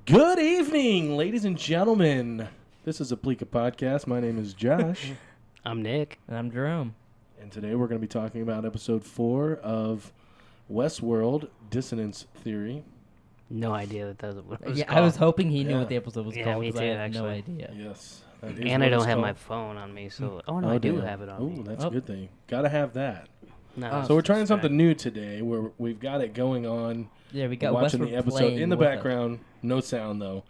Good evening, ladies and gentlemen. This is a Pleeka Podcast. My name is Josh. I'm Nick. And I'm Jerome. And today we're going to be talking about episode 4 of Westworld, Dissonance Theory. No idea that was what it was Yeah, called. I was hoping he knew what the episode was Yeah, called me because too, I had no actually. idea. Yes. That is And what I don't it's have called. my phone on me, so... Oh, no, I do damn. have it on me. That's Oh. a good thing. Got to have that. No, So we're trying something new today where we've got it going on. Yeah, we got watching Westworld the episode playing in the with background. No sound, though.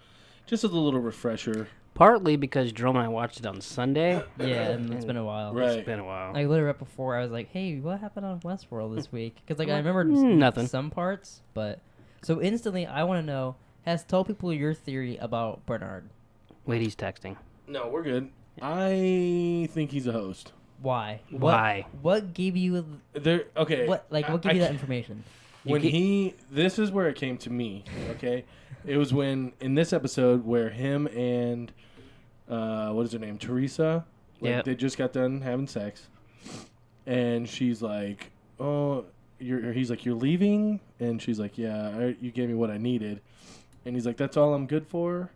Just as a little refresher. Partly because Jerome and I watched it on Sunday. us. Yeah, and it's been a while. Right. It's been a while. Like literally right before, I was like, "Hey, what happened on Westworld this week?" Because like I Like, remembered nothing. some parts, but so instantly I want to know: tell people your theory about Bernard. Wait, he's texting. No, we're good. I think he's a host. Why? Why? What gave you There. Okay. what gave you that information? This is where it came to me, okay? It was when, in this episode, where him and, what is her name, Teresa, Yep. they just got done having sex, and she's like, oh, he's like, you're leaving? And she's like, yeah, you gave me what I needed. And he's like, that's all I'm good for?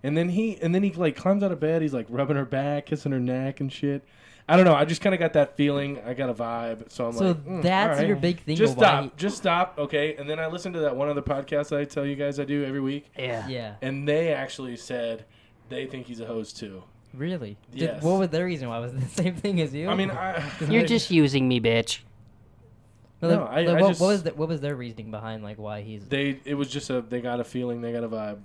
And then he like climbs out of bed, he's like rubbing her back, kissing her neck and shit. I don't know. I just kind of got that feeling. I got a vibe. So I'm So like, that's all right. your big thing. Just of why stop. Just stop. Okay. And then I listened to that one other podcast that I tell you guys I do every week. Yeah. Yeah. And they actually said they think he's a host too. Really? Yes. What was their reason? Why was it the same thing as you? I mean, You're just using me, bitch. No, I what, just- what was their reasoning behind like why he's it was just they got a feeling, they got a vibe.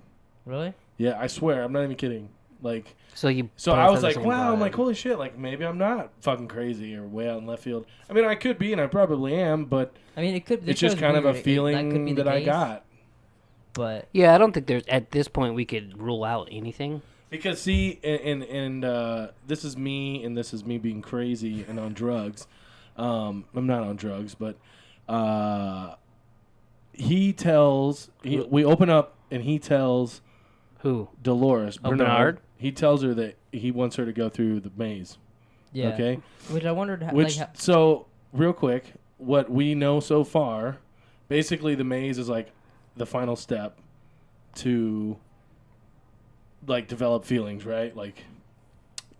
really? Yeah, I swear. I'm not even kidding. Like, So you. so both I have was the like, same wow, I'm vibe. like, holy shit, like maybe I'm not fucking crazy or way out in left field. I mean, I could be and I probably am, but I mean, it could. it's just kind of a feeling that I got. But Yeah, I don't think there's... At this point, we could rule out anything. Because see, and this is me, and this is me being crazy and on drugs. I'm not on drugs, but we open up and he tells Who? Dolores Oh, Bernard? He tells her that he wants her to go through the maze. yeah, Okay. Which I wondered, So real quick, what we know so far, basically the maze is like the final step to like develop feelings, right? Like,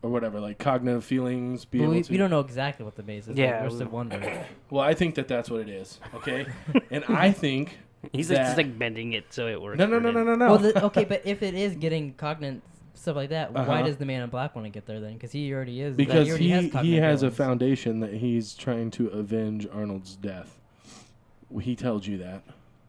or whatever, like cognitive feelings. we don't know exactly what the maze is. Yeah, we're still wondering. Well, I think that's what it is. Okay, and I think He's that, like, just like bending it so it works. no. Well, okay, but if it is getting cognate stuff like that, why Uh-huh. does the Man in Black want to get there then? Because he already is. Because already has he cognate has a feelings. foundation that he's trying to avenge Arnold's death. He tells you that,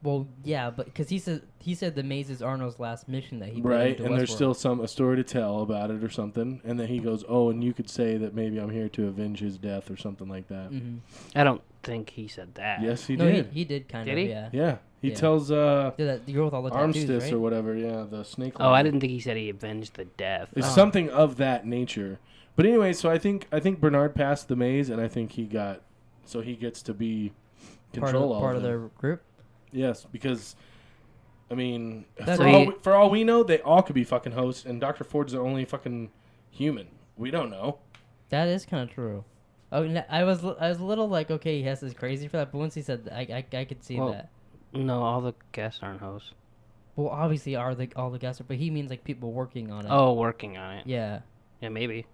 Well, yeah, but because he said the maze is Arnold's last mission that he put right? into And there's Westworld. still a story to tell about it or something. And then he goes, "Oh, and you could say that maybe I'm here to avenge his death or something like that." Mhm. I don't think he said that. Yes, he No, did. he did kind Did of. he? Yeah. Yeah, he Yeah. tells Did that the girl with all the tattoos, Armistice right? or whatever. Yeah, the snake. Oh, I lady. didn't think he said he avenged the death. It's Oh. something of that nature. But anyway, so I think Bernard passed the maze, and I think he gets to be control part of them. their group. Yes, because I mean, That's for all we know, they all could be fucking hosts, and Dr. Ford's the only fucking human. We don't know. That is kind of true. Oh, I was a little like, okay, he has this crazy for that, but once he said that, I could see Well, that. No, all the guests aren't hosts. Well, obviously, all the guests are, but he means like people working on it. Oh, working on it. Yeah. Yeah, maybe.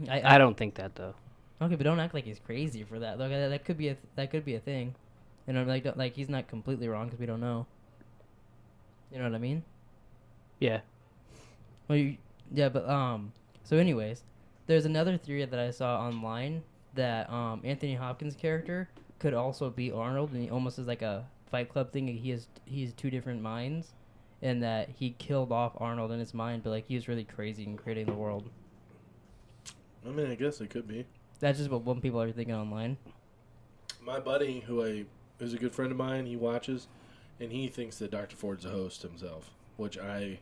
I I don't think that though. Okay, but don't act like he's crazy for that. Look, that could be a thing. You know, like he's not completely wrong because we don't know. You know what I mean? Yeah. Well, yeah, but So, anyways, there's another theory that I saw online that Anthony Hopkins' character could also be Arnold, and he almost is like a Fight Club thing. He's two different minds, and that he killed off Arnold in his mind, but like he was really crazy in creating the world. I mean, I guess it could be. That's just what people are thinking online. My buddy, is a good friend of mine, he watches, and he thinks that Dr. Ford's a host himself, which I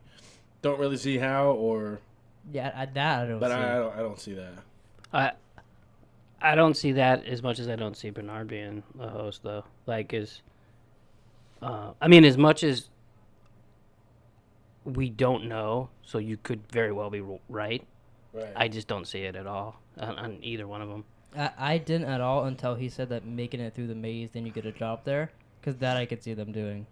don't really see how, or Yeah, I don't. but see. I don't see that. I don't see that as much as I don't see Bernard being a host though. Like I mean, as much as we don't know, so you could very well be right. Right. I just don't see it at all on either one of them. I didn't at all until he said that making it through the maze, then you get a job there, because that I could see them doing.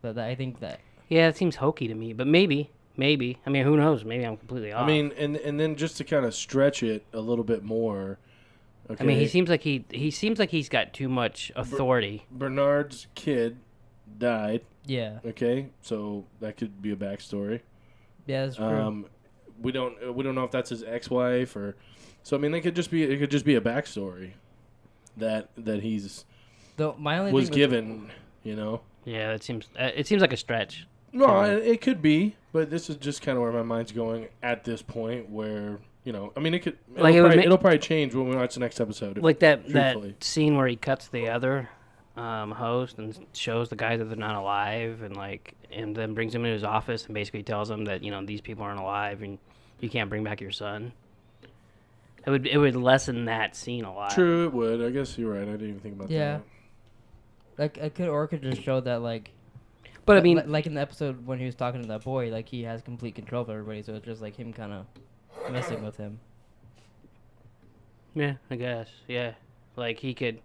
But I think that Yeah, it seems hokey to me, but maybe. I mean, who knows? Maybe I'm completely off. I mean, and then just to kind of stretch it a little bit more. Okay. I mean, he seems like he's got too much authority. Bernard's kid died. Yeah. Okay, so that could be a backstory. Yeah, that's true. We don't know if that's his ex-wife or. So I mean, it could just be a backstory that he's My only was thing given. You know. Yeah, it seems like a stretch. No, it could be, but this is just kind of where my mind's going at this point. Where I mean, it'll probably change when we watch the next episode. Like that scene where he cuts the other host and shows the guys that they're not alive, and then brings him into his office and basically tells him that these people aren't alive and you can't bring back your son. It would lessen that scene a lot. True, it would. I guess you're right. I didn't even think about that. Yeah. Like it could just show that But I mean, like in the episode when he was talking to that boy, like he has complete control of everybody, so it's just like him kind of messing with him. Yeah, I guess. Yeah, like he could.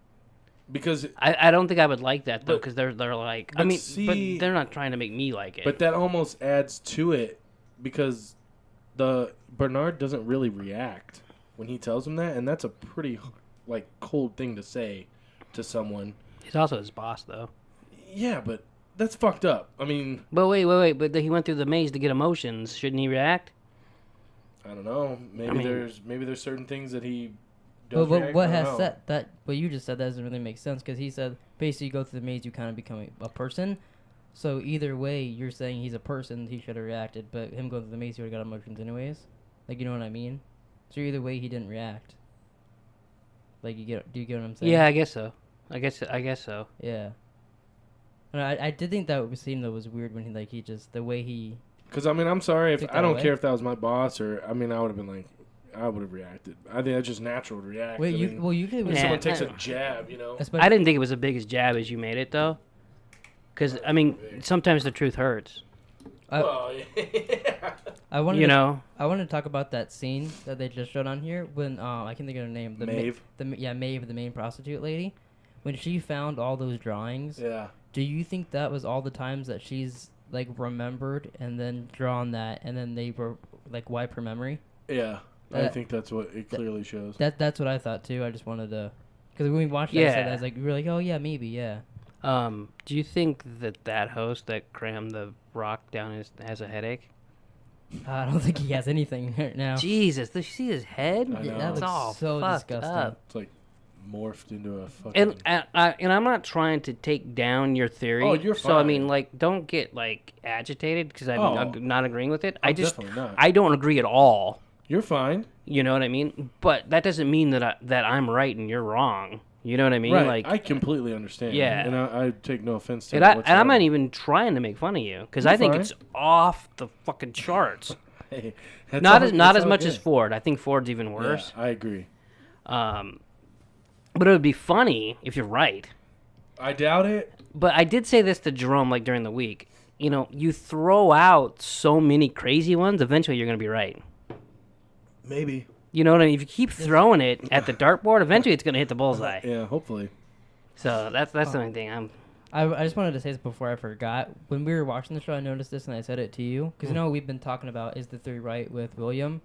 Because I don't think I would like that though, because they're like, I mean, but they're not trying to make me like it. But that almost adds to it, because Bernard doesn't really react when he tells him that, and that's a pretty cold thing to say to someone. He's also his boss, though. Yeah, but that's fucked up. I mean... But wait. But he went through the maze to get emotions. Shouldn't he react? I don't know. Maybe there's certain things that he does But what you just said doesn't really make sense, because he said basically you go through the maze, you kind of become a person. So either way, you're saying he's a person, he should have reacted, but him going through the maze, he would have got emotions anyways. Like, you know what I mean? So either way, he didn't react. Like, do you get what I'm saying? Yeah, I guess so. I guess so. Yeah. I did think that scene though was weird when the way he. Because I mean, I'm sorry if I don't away. care if that was my boss or I would have been like, I would have reacted. I think that's just natural to react. Wait, usually when someone takes a jab, I didn't think it was the biggest jab as you made it though. Because I mean, sometimes the truth hurts. Yeah. I wanted to talk about that scene that they just showed on here when I can't think of her name. Maeve. Maeve, the main prostitute lady. When she found all those drawings, yeah. Do you think that was all the times that she's remembered and then drawn that, and then they were wipe her memory? Yeah, I think that's what it clearly shows. That's what I thought too. I just wanted to, because when we watched that, I was we were like, oh yeah, maybe, yeah. Do you think that host that crammed the rock down has a headache? I don't think he has anything right now. Jesus, did you see his head? I know. That looks all so disgusting. up. It's morphed into a fucking... And I'm not trying to take down your theory. Oh, you're fine. So I mean, don't get agitated because I'm not agreeing with it. Definitely not. I don't agree at all. You're fine. You know what I mean? But that doesn't mean that I'm right and you're wrong. You know what I mean? Right. I completely understand. Yeah. And I take no offense to it. And I'm not even trying to make fun of you because I think it's off the fucking charts. Hey, not as much as Ford. I think Ford's even worse. Yeah, I agree. But it would be funny if you're right. I doubt it. But I did say this to Jerome during the week. You throw out so many crazy ones, eventually you're going to be right. Maybe. You know what I mean? If you keep throwing it at the dartboard, eventually it's going to hit the bullseye. Yeah, hopefully. So that's the only thing I just wanted to say this before I forgot. When we were watching the show, I noticed this and I said it to you. Because we've been talking about is the theory right with William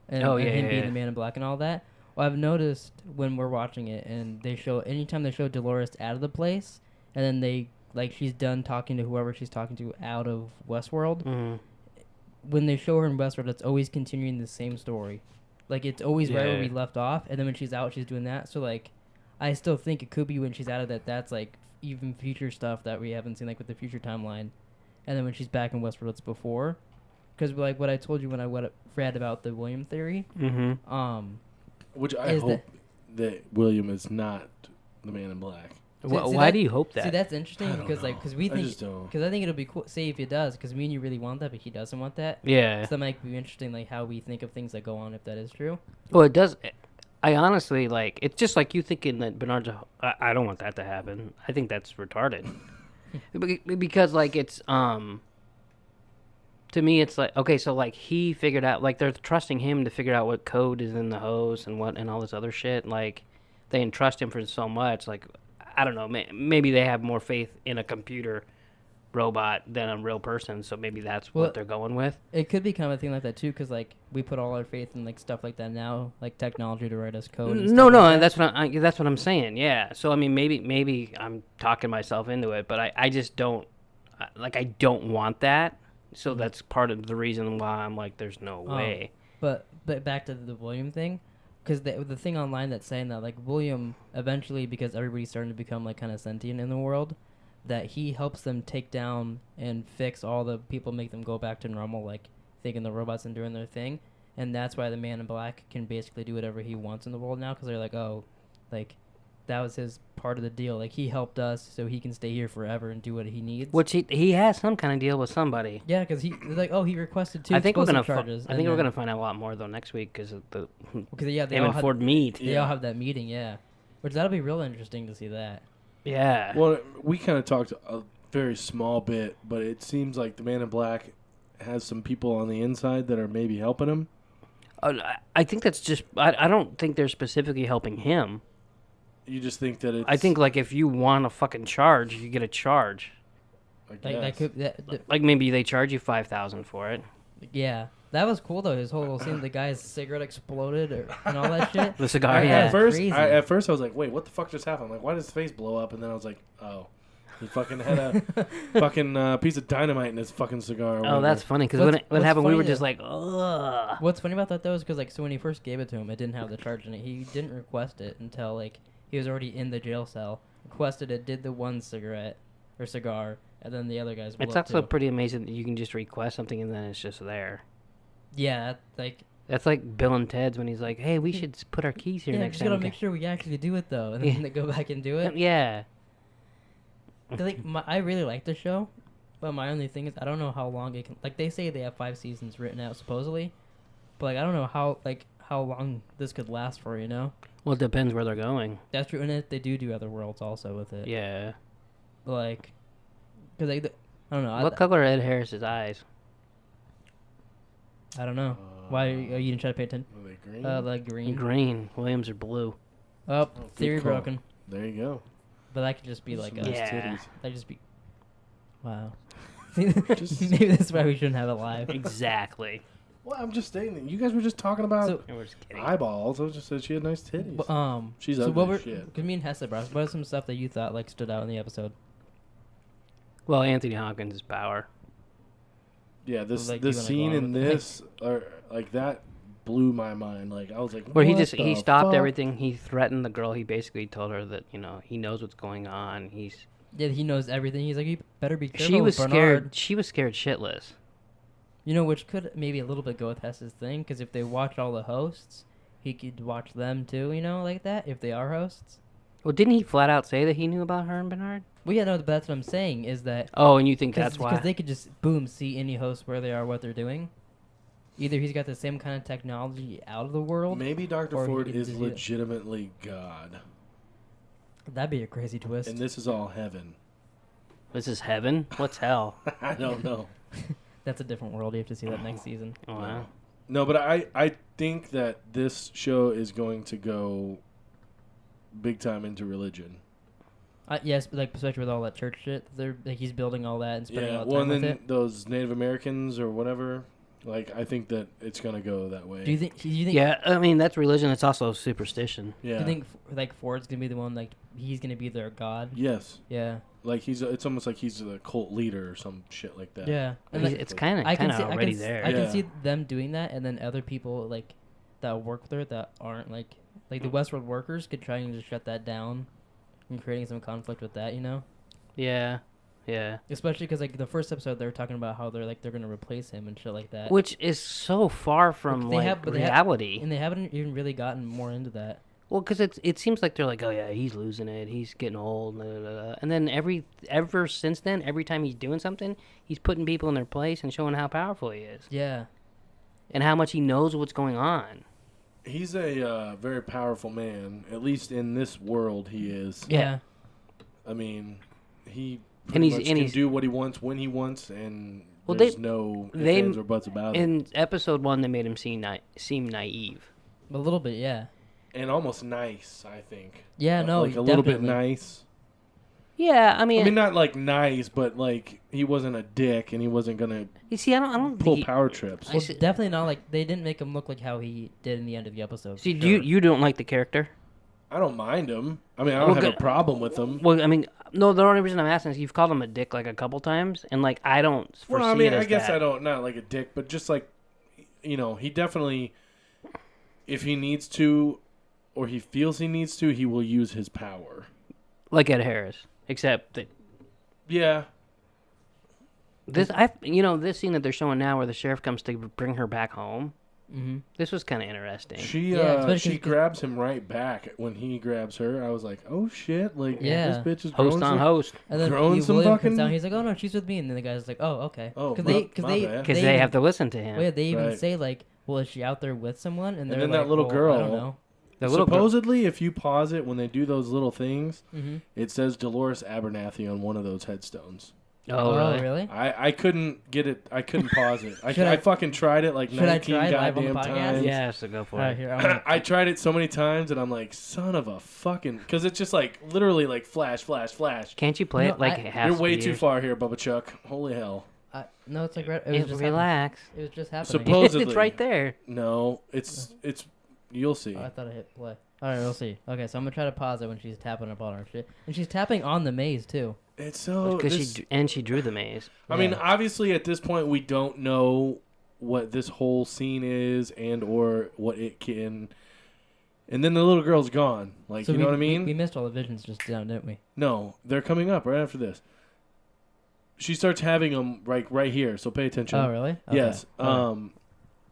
and him being the man in black and all that. Well, I've noticed when we're watching it and anytime they show Dolores out of the place and then they, she's done talking to whoever she's talking to out of Westworld, when they show her in Westworld, it's always continuing the same story. It's always right where we left off, and then when she's out, she's doing that. So, I still think it could be when she's out of that's, even future stuff that we haven't seen, with the future timeline. And then when she's back in Westworld, it's before. Because, what I told you when I read about the William theory, which I hope that William is not the man in black. Why do you hope that? See, that's interesting because we think because I think it'll be cool. Say if he does, because me and you really want that, but he doesn't want that. Yeah. So that might be interesting, how we think of things that go on if that is true. Well, it does. I honestly it's just you thinking that Bernard's. I don't want that to happen. I think that's retarded. Because it's to me it's okay, so he figured out they're trusting him to figure out what code is in the hose and all this other shit. They entrust him for so much. I don't know. Maybe they have more faith in a computer robot than a real person, so maybe that's Well, what they're going with. It could be kind of a thing like that too, because like we put all our faith in like stuff like that now, like technology to write us code. And No, stuff like that. that's what I'm saying. Yeah. So I mean, maybe I'm talking myself into it, but I just don't I don't want that. So that's part of the reason why I'm like, there's no way. But back to the William thing, because the thing online that's saying that like William eventually, because everybody's starting to become like kind of sentient in the world, that he helps them take down and fix all the people, make them go back to normal, like thinking the robots and doing their thing, and that's why the Man in Black can basically do whatever he wants in the world now, because they're like, oh, like that was his part of the deal, like he helped us so he can stay here forever and do what he needs. Which he has some kind of deal with somebody. Yeah, because he like, oh, he requested 2 I think we're explosive gonna charges. I think we're gonna find out a lot more though next week because of the because yeah, they him all and had, Ford meet. they all have that meeting, yeah, which that'll be real interesting to see that. Yeah. Well, we kind of talked a very small bit, but it seems like the Man in Black has some people on the inside that are maybe helping him. I think that's just. I don't think they're specifically helping him. You just think that it's... I think like if you want a fucking charge, you get a charge. Like Like maybe they charge you $5,000 for it. yeah, that was cool though. His whole little scene, the guy's cigarette exploded and all that shit. The cigar, At yeah. first I was like, wait, what the fuck just happened? Like, why did his face blow up? And then I was like, oh, he fucking had a fucking piece of dynamite in his fucking cigar. Or Oh, whatever. that's funny because What's when it happened, we funny were though- just like, ugh. What's funny about that though is because like, so when he first gave it to him, it didn't have the charge in it. He didn't request it until like he was already in the jail cell. Requested it, did the one cigarette or cigar, and then the other guys. blew It's up also too. pretty amazing that you can just request something and then it's just there. Yeah, like That's like Bill and Ted's when he's like, hey, we should put our keys here yeah, next just time. gotta make sure we actually do it though, and then Yeah. they go back and do it. Yeah. 'Cause, like I really like the show, but my only thing is I don't know how long it can. Like they say they have 5 seasons written out supposedly, but like I don't know how long this could last for. You know, Well, it depends where they're going. that's true, and if they do other worlds also with it. Yeah. Like, cause I don't know. What color are Ed Harris's eyes? I don't know. Why are you didn't try to pay attention? Are they green? Like green. Green. Williams are blue. Oh, good theory call. broken. There you go. But that could just be like Some nice Yeah. titties. that just be. Wow. Just- Maybe that's why we shouldn't have it live. Exactly. Well, I'm just stating that you guys were just talking about So- And we're just kidding. eyeballs. I just said she had nice titties. She's so ugly what were? as shit. Cause me and Hessa, bro. What are some stuff that you thought like stood out in the episode? Well, Anthony Hopkins' power. Yeah, this Like, this you wanna scene go on in with it? this, or like that, blew my mind. Like I was like, Where he what just he the stopped fuck? everything. He threatened the girl. He basically told her that he knows what's going on. Yeah, he knows everything. He's like, you better be careful. She was Bernard. scared. She was scared shitless. You know, which could maybe a little bit go with Hess's thing, because if they watch all the hosts, he could watch them too. You know, like that if they are hosts. Well, didn't he flat out say that he knew about her and Bernard? Well, yeah, no, but that's what I'm saying is that Oh, and you think that's why? because they could just boom see any host where they are, what they're doing. Either he's got the same kind of technology out of the world. Maybe Dr. or he Ford could is just do it. legitimately God, That'd be a crazy twist. and this is all heaven. This is heaven. What's hell? I don't know. That's a different world. You have to see that next season. Oh, wow. No, but I think that this show is going to go big time into religion. Yes, but like especially with all that church shit, they're like he's building all that and spending Yeah, all the well, time and with then it. those Native Americans or whatever. Like, I think that it's gonna go that way. Do you think? Yeah, I mean that's religion. It's also superstition. Yeah. Do you think like Ford's gonna be the one like he's gonna be their god? Yes. Yeah. Like it's almost like he's a cult leader or some shit like that. Yeah. And It's, like, it's kind I of can see, already there. I Yeah. can see them doing that, and then other people like that work there that aren't like the Westworld workers could try and just shut that down, and creating some conflict with that, you know. Yeah, yeah. Especially because like the first episode they were talking about how they're gonna replace him and shit like that. Which is so far from They like have- but they have- reality. And they haven't even really gotten more into that. Well, because it seems like they're like, oh yeah, he's losing it, he's getting old, blah, blah, blah. And then ever since then, every time he's doing something, he's putting people in their place and showing how powerful he is Yeah. and how much he knows what's going on. He's a very powerful man. At least in this world, he is. Yeah. I mean, he And pretty he's- much and can he's- do what he wants when he wants, and Well, there's no ifs, they- ands, or buts about it. In episode 1, they made him seem naive. A little bit. Yeah. And almost nice, I think. Yeah. No. like a little bit definitely. nice. Yeah, I I mean, mean, not like nice, but like he wasn't a dick and he wasn't gonna you see, I don't pull think power trips. Well, definitely not like they didn't make him look like how he did in the end of the episode. See, for sure. you don't like the character? I don't mind him. I mean, I Well, don't have good. a problem with him. Well, I mean, no. The only reason I'm asking is you've called him a dick like a couple times, and like I don't foresee Well, I mean, it as I guess that. I don't not like a dick, but just like, you know, he definitely, if he needs to, or he feels he needs to, he will use his power. Like Ed Harris, except that Yeah. this scene that they're showing now, where the sheriff comes to bring her back home. Mm-hmm. This was kind of interesting. She especially she 'cause- grabs him right back when he grabs her. I was like, oh shit, like Yeah. this bitch is Host growing on some- host, And then Throwing some William fucking- comes down. He's like, "Oh no, she's with me." And then the guy's like, "Oh, okay." Oh, because my they bad. because they even- have to listen to him. Well, yeah, they even Right. say like, "Well, is she out there with someone?" And they're then like, that little "Well, girl- I don't know." The little girl- Supposedly, if you pause it when they do those little things, Mm-hmm. it says Dolores Abernathy on one of those headstones. Oh, really? I couldn't get it. I couldn't pause it. Should I I- fucking tried it like should I 19 try live on the goddamn podcast? times. Yeah, so go for All right, it. here. I'm gonna, I tried it so many times, and I'm like, son of a fucking, because it's just like literally like flash, flash, flash. Can't you play No, it like I- half You're way speed too or- far here, Bubba Chuck. Holy hell. no, it's like it was just relax. Happening. It was just happening. Supposedly. It's right there. No, it's you'll see. Oh, I thought I hit play. All right, we'll see. Okay, so I'm gonna try to pause it when she's tapping up on her shit, and she's tapping on the maze too. It's so. Because this- she drew the maze. I mean, Yeah. obviously, at this point, we don't know what this whole scene is and or what it can. And then the little girl's gone. Like, So you know what I mean? We missed all the visions just down, didn't we? No, they're coming up right after this. She starts having them right here, so pay attention. Oh, really? Okay. Yes. All right.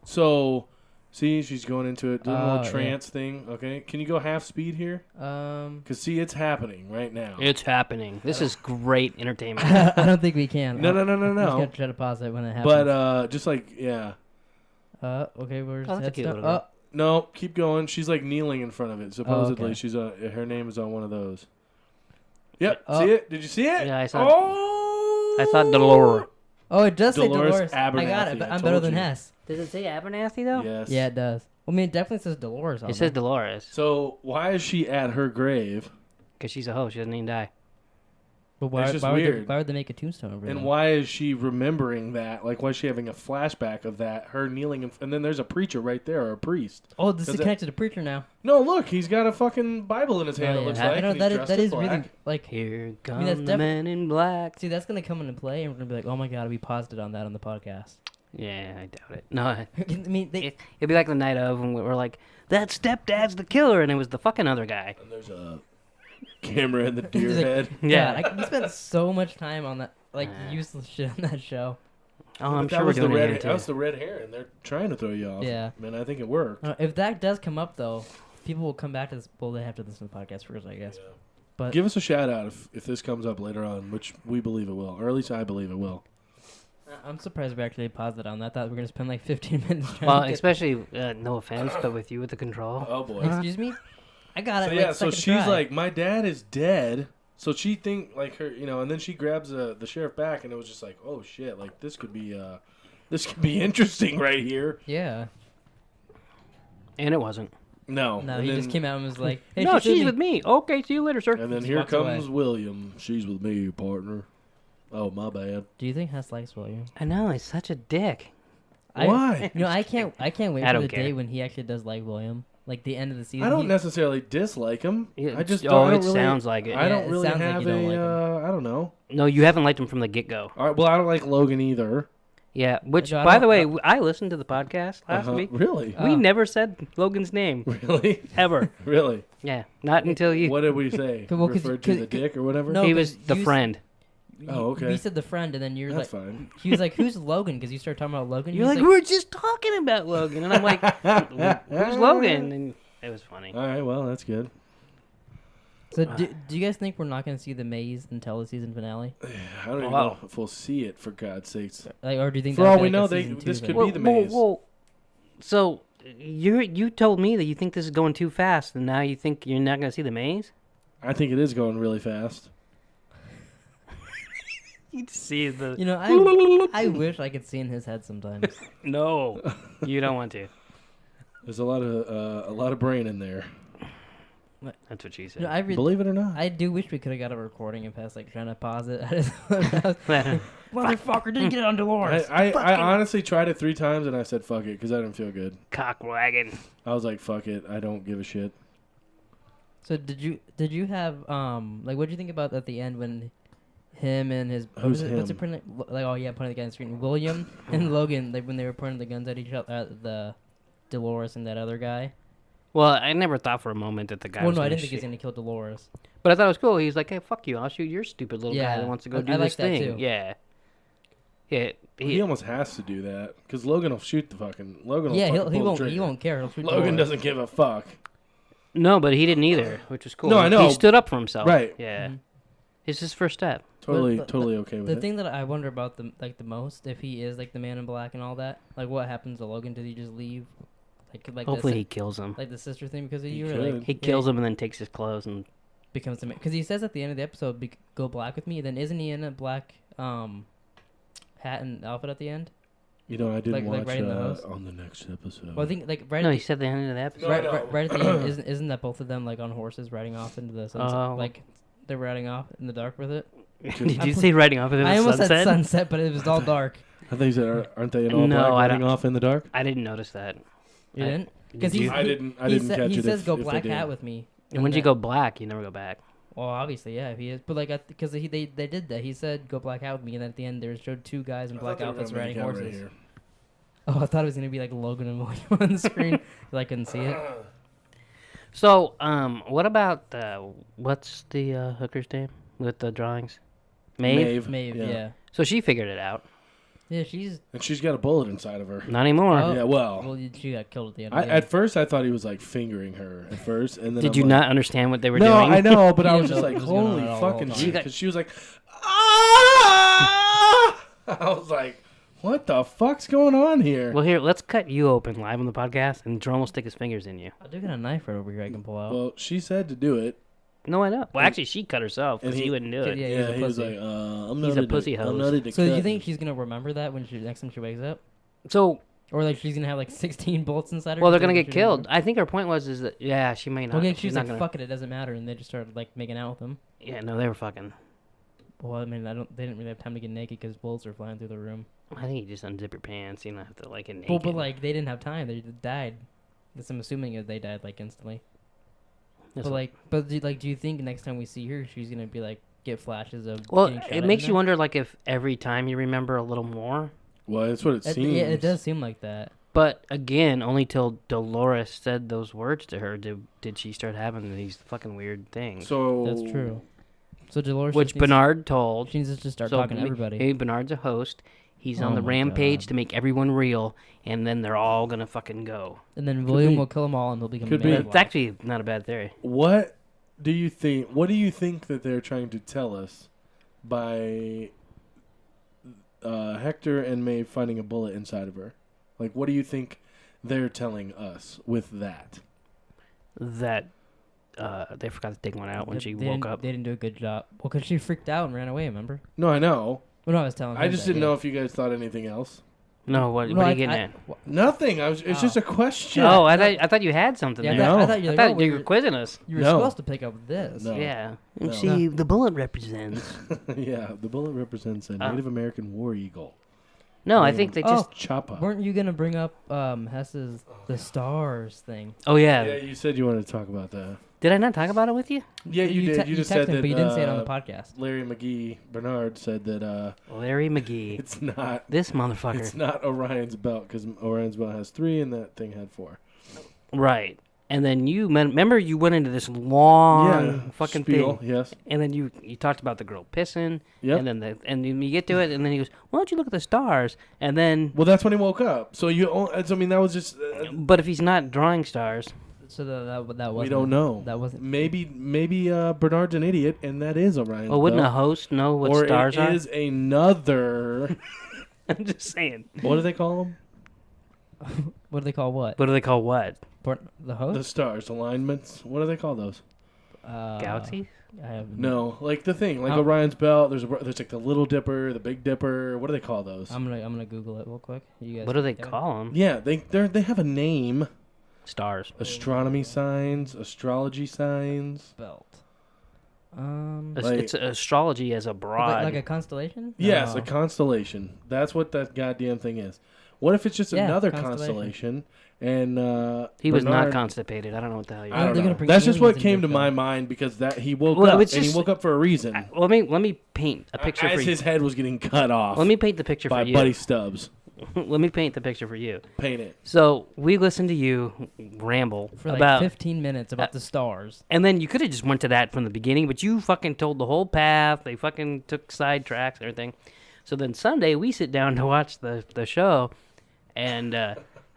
So, see, she's going into it, doing a Oh, little yeah. trance thing. Okay, can you go half speed here? Cause see, it's happening right now. It's happening. This is great entertainment. I don't think we can. No. I'm just gonna try to pause it when it happens. But just like yeah, okay, where's Oh, that's a head cute stuff? little girl. no, keep going. She's like kneeling in front of it. Supposedly, okay. she's her name is on one of those. Yep, Oh. see it? Did you see it? Yeah, I saw. Oh, I saw Dolores. Oh, it does say Dolores Dolores. I got Abernathy, it, but I I'm better told than you. Hess. Does it say Abernathy though? Yes. Yeah, it does. I mean, it definitely says Dolores on It says there. Dolores So why is she at her grave? because she's a hoe. She doesn't even die. But It's why, just why, would they, weird. why would they make a tombstone over And there? why is she remembering that? Like, why is she having a flashback of that? Her kneeling, and then there's a preacher right there, or a priest. Oh, this is Does it- connected to Preacher now. No, look, he's got a fucking Bible in his hand. Oh, It looks yeah. like. I know and he's dressed that in is really black. like. Here that's comes the man in black. See, that's gonna come into play, and we're gonna be like, "Oh my god, we paused it on that on the podcast." Yeah, I doubt it. No, I mean, they, it'd be like the night of when we're like, that stepdad's the killer, and it was the fucking other guy. And there's a camera in the deer He's like, head. Yeah. God, we spent so much time on that, like Uh. useless shit on that show. Oh, I'm But that sure we're was the doing it red. here That was too. the red hair, and they're trying to throw you off. Yeah. Man, I think it worked. If that does come up though, people will come back to this. Well, they have to listen to the podcast first, I guess. Yeah. But Give us a shout out if this comes up later on, which we believe it will, or at least I believe it will. I'm surprised we actually paused it on that. I thought we were gonna spend like 15 minutes. Trying Well, to get... especially no offense, but with you with the control. Oh boy. Excuse me. I got So it. yeah, like, so second she's try. like, my dad is dead. So she think like her, you know, and then she grabs the sheriff back, and it was just like, oh shit, like this could be interesting right here. yeah. And it wasn't. No, No, and he then, just came out and was like, "Hey, No, she's she's with me. Okay, see you later, sir. And then Just here walks comes away. William. She's with me, partner. Oh, my bad. Do you think Hess likes William? I know, he's such a dick. Why? You know, I can't wait I for don't the care. day when he actually does like William. Like the end of the season. I don't he- necessarily dislike him. I just oh, don't, I it don't really, sounds like it. I Yeah, don't it really sounds like have you don't like him. I don't know. No, you haven't liked him from the get-go. All right, well, I don't like Logan either. Yeah, which, No, I by don't- the way, I listened to the podcast last Uh-huh. week. Really? We Oh. never said Logan's name, Really? ever. Really? Yeah, not until you. What did we say? Well, 'cause- Referred to the 'cause- dick or whatever? No, He 'cause was the you s- friend. Oh, okay. We said the friend, and then you're That's like, fine. he was like, "Who's Logan?" Because you started talking about Logan. You're He's like, we were just talking about Logan. And I'm like, who's Logan? And it was funny. All right, well, that's good. So do you guys think we're not going to see the maze until the season finale? I don't even Wow. know if we'll see it, for God's sakes. Like, or do you think For that'll all be we like a know, season two this thing? could be the maze. So you told me that you think this is going too fast, and now you think you're not going to see the maze? I think it is going really fast. You see the You know, I wish I could see in his head sometimes. no, you don't want to. There's a lot of brain in there. That's what she said. I Believe it or not. I do wish we could have got a recording and past like trying to pause it. Motherfucker didn't get it on Dolores. I honestly tried it 3 times and I said fuck it because I didn't feel good. Cockwagon. I was like, fuck it. I don't give a shit. So did you have like what did you think about at the end when him and his Who's what's him? it like oh yeah pointing the gun on the screen William and Logan like when they were pointing the guns at each other at the Dolores and that other guy. Well, I never thought for a moment that the guy Well, was no, I gonna didn't think he was shoot. gonna kill Dolores. But I thought it was cool. He's like, hey, fuck you. I'll shoot your stupid little guy that wants to go do I this like that thing. too. Yeah. Yeah. He almost has to do that because Logan will shoot the fucking Logan. Will Yeah, fucking he pull the won't trigger. care. He'll shoot Logan Dolores. doesn't give a fuck. No, but he didn't either, which was cool. No, I know. He stood up for himself. Right. Yeah. Mhm. It's his first step. Totally But okay with The it. thing that I wonder about the most, if he is like the Man in Black and all that, like what happens to Logan? Did he just leave? Like Hopefully the, he kills him. like the sister thing because of He you, or could. like He kills him and then takes his clothes and becomes the man. Because he says at the end of the episode, "Go black with me." Then isn't he in a black hat and outfit at the end? You know, I didn't like watch right in the house? on the next episode. Well, I think like right no, at he the, said the end of the episode. No, I know. right at the end, isn't that both of them like on horses riding off into the sunset? Oh. Like they're riding off in the dark with it. Did you see riding off into the I almost sunset? said sunset, but it was all dark. I think he said, aren't they in all No, black I riding don't- off in the dark? I didn't notice that. You I- didn't? Did 'Cause you? he's- I didn't He catch he it. says, if, "Go if they black did. hat with me." And once you go black, you never go back. Well, obviously, yeah, if he is. But like, because they did that. He said, "Go black hat with me," and then at the end, they showed 2 guys in I black thought they were outfits gonna riding make out horses. right here. Oh, I thought it was gonna be like Logan and William on the screen, but I couldn't see it. So, what about what's the hooker's name with the drawings? Maeve. Maeve, yeah. So she figured it out. Yeah, she's. And she's got a bullet inside of her. Not anymore. Oh. Yeah, well, Well, she got killed at the end. Of the at first I thought he was like fingering her at first, and then Did I'm you like, not understand what they were No, doing? I know, but He I was didn't just know like, what was going on holy at all the fucking whole shit, time. because she was like, ah! I was like, what the fuck's going on here? Well, here, let's cut you open live on the podcast, and Jerome will stick his fingers in you. I do got a knife right over here I can pull out. Well, she said to do it. No, I know. Well, actually, she cut herself because And he he- wouldn't do it. Yeah, he's a he was pussy. like, I'm He's not a into- pussy I'm hose. not into So do you cutting. think she's gonna remember that when next time she wakes up, So, or like she's gonna have like 16 bullets inside her? well, they're 'cause gonna she get didn't killed. remember? I think her point was that yeah, she may not. Okay, she's she's not like, gonna. "Fuck it, it doesn't matter," and they just started like making out with him. Yeah, no, they were fucking. Well, I mean, they didn't really have time to get naked because bullets were flying through the room. I think you just unzip your pants. You don't have to like get naked. Well, but like they didn't have time. They just died. That's I'm assuming is they died like instantly. That's But what- like, do you think next time we see her, she's gonna be like get flashes of? well, getting shot it at makes and you that? wonder like if every time you remember a little more. Well, that's what it seems. Yeah, it does seem like that. But again, only till Dolores said those words to her did she start having these fucking weird things. So That's true. So Dolores, Which just needs- Bernard told. she needs to just start So talking to everybody. Hey, Bernard's a host. He's on Oh the my rampage God. to make everyone real, and then they're all gonna fucking go. And then Could William be. will kill them all, and he'll become. Could a man be. in It's black. actually not a bad theory. What do you think? What do you think that they're trying to tell us by Hector and Maeve finding a bullet inside of her? Like, what do you think they're telling us with that? That they forgot to take one out when They- she they woke didn't- up. They didn't do a good job. Well, because she freaked out and ran away. Remember? No, I know. Well, no, I was telling. I him just that, didn't yeah. know if you guys thought anything else. No, what No, are you getting at? Nothing. It's just a question. Oh, I thought you had something Yeah, there. No. I thought you I were thought like, you were quizzing us. you were No. supposed to pick up this. No. Yeah. No. See, the bullet represents. Yeah, the bullet represents a Oh. Native American war eagle. No, I think they Oh. just. Choppa. Weren't you gonna bring up Hess's the stars thing? Oh yeah. Yeah, you said you wanted to talk about that. Did I not talk about it with you? Yeah, you did. You just texted said him, that. but you didn't say it on the podcast. Larry McGee Bernard said that Larry McGee. it's not. This motherfucker. It's not Orion's belt because Orion's belt has 3 and that thing had 4. Right. And then you remember you went into this long fucking spiel, thing, yes. and then you talked about the girl pissing, Yep. and then and you get to it, and then he goes, "Why don't you look at the stars?" And then, Well, that's when he woke up. So I mean, that was just. but if he's not drawing stars, So that wasn't. We don't know. That wasn't. Maybe Bernard's an idiot, and that is Orion's well, wouldn't a belt. host know what Or stars it are? is another. I'm just saying. What do they call them? What do they call what? What do they call what? The host? The stars, alignments. What do they call those? Galaxy? I have No, like the thing, like How- Orion's belt. There's like the Little Dipper, the Big Dipper. What do they call those? I'm gonna Google it real quick. You guys. What do they keep going. call them? Yeah, they have a name. Stars. Astronomy signs, astrology signs. Belt. It's astrology as a broad. Like a constellation? Yes, No. a constellation. That's what that goddamn thing is. What if it's just another constellation? And he was not Bernard- constipated. I don't know what the hell you're I don't They're know. gonna bring That's just what aliens came into to the my film. mind because that he woke Well, up it's and he just- woke up for a reason. Let me paint a picture As for you. his head was getting cut off. Let me paint the picture by for you. Buddy Stubbs. Let me paint the picture for you. Paint it. So we listened to you ramble For like about 15 minutes about the stars. and then you could have just went to that from the beginning, but you fucking told the whole path. They fucking took side tracks and everything. So then Sunday we sit down to watch the show, and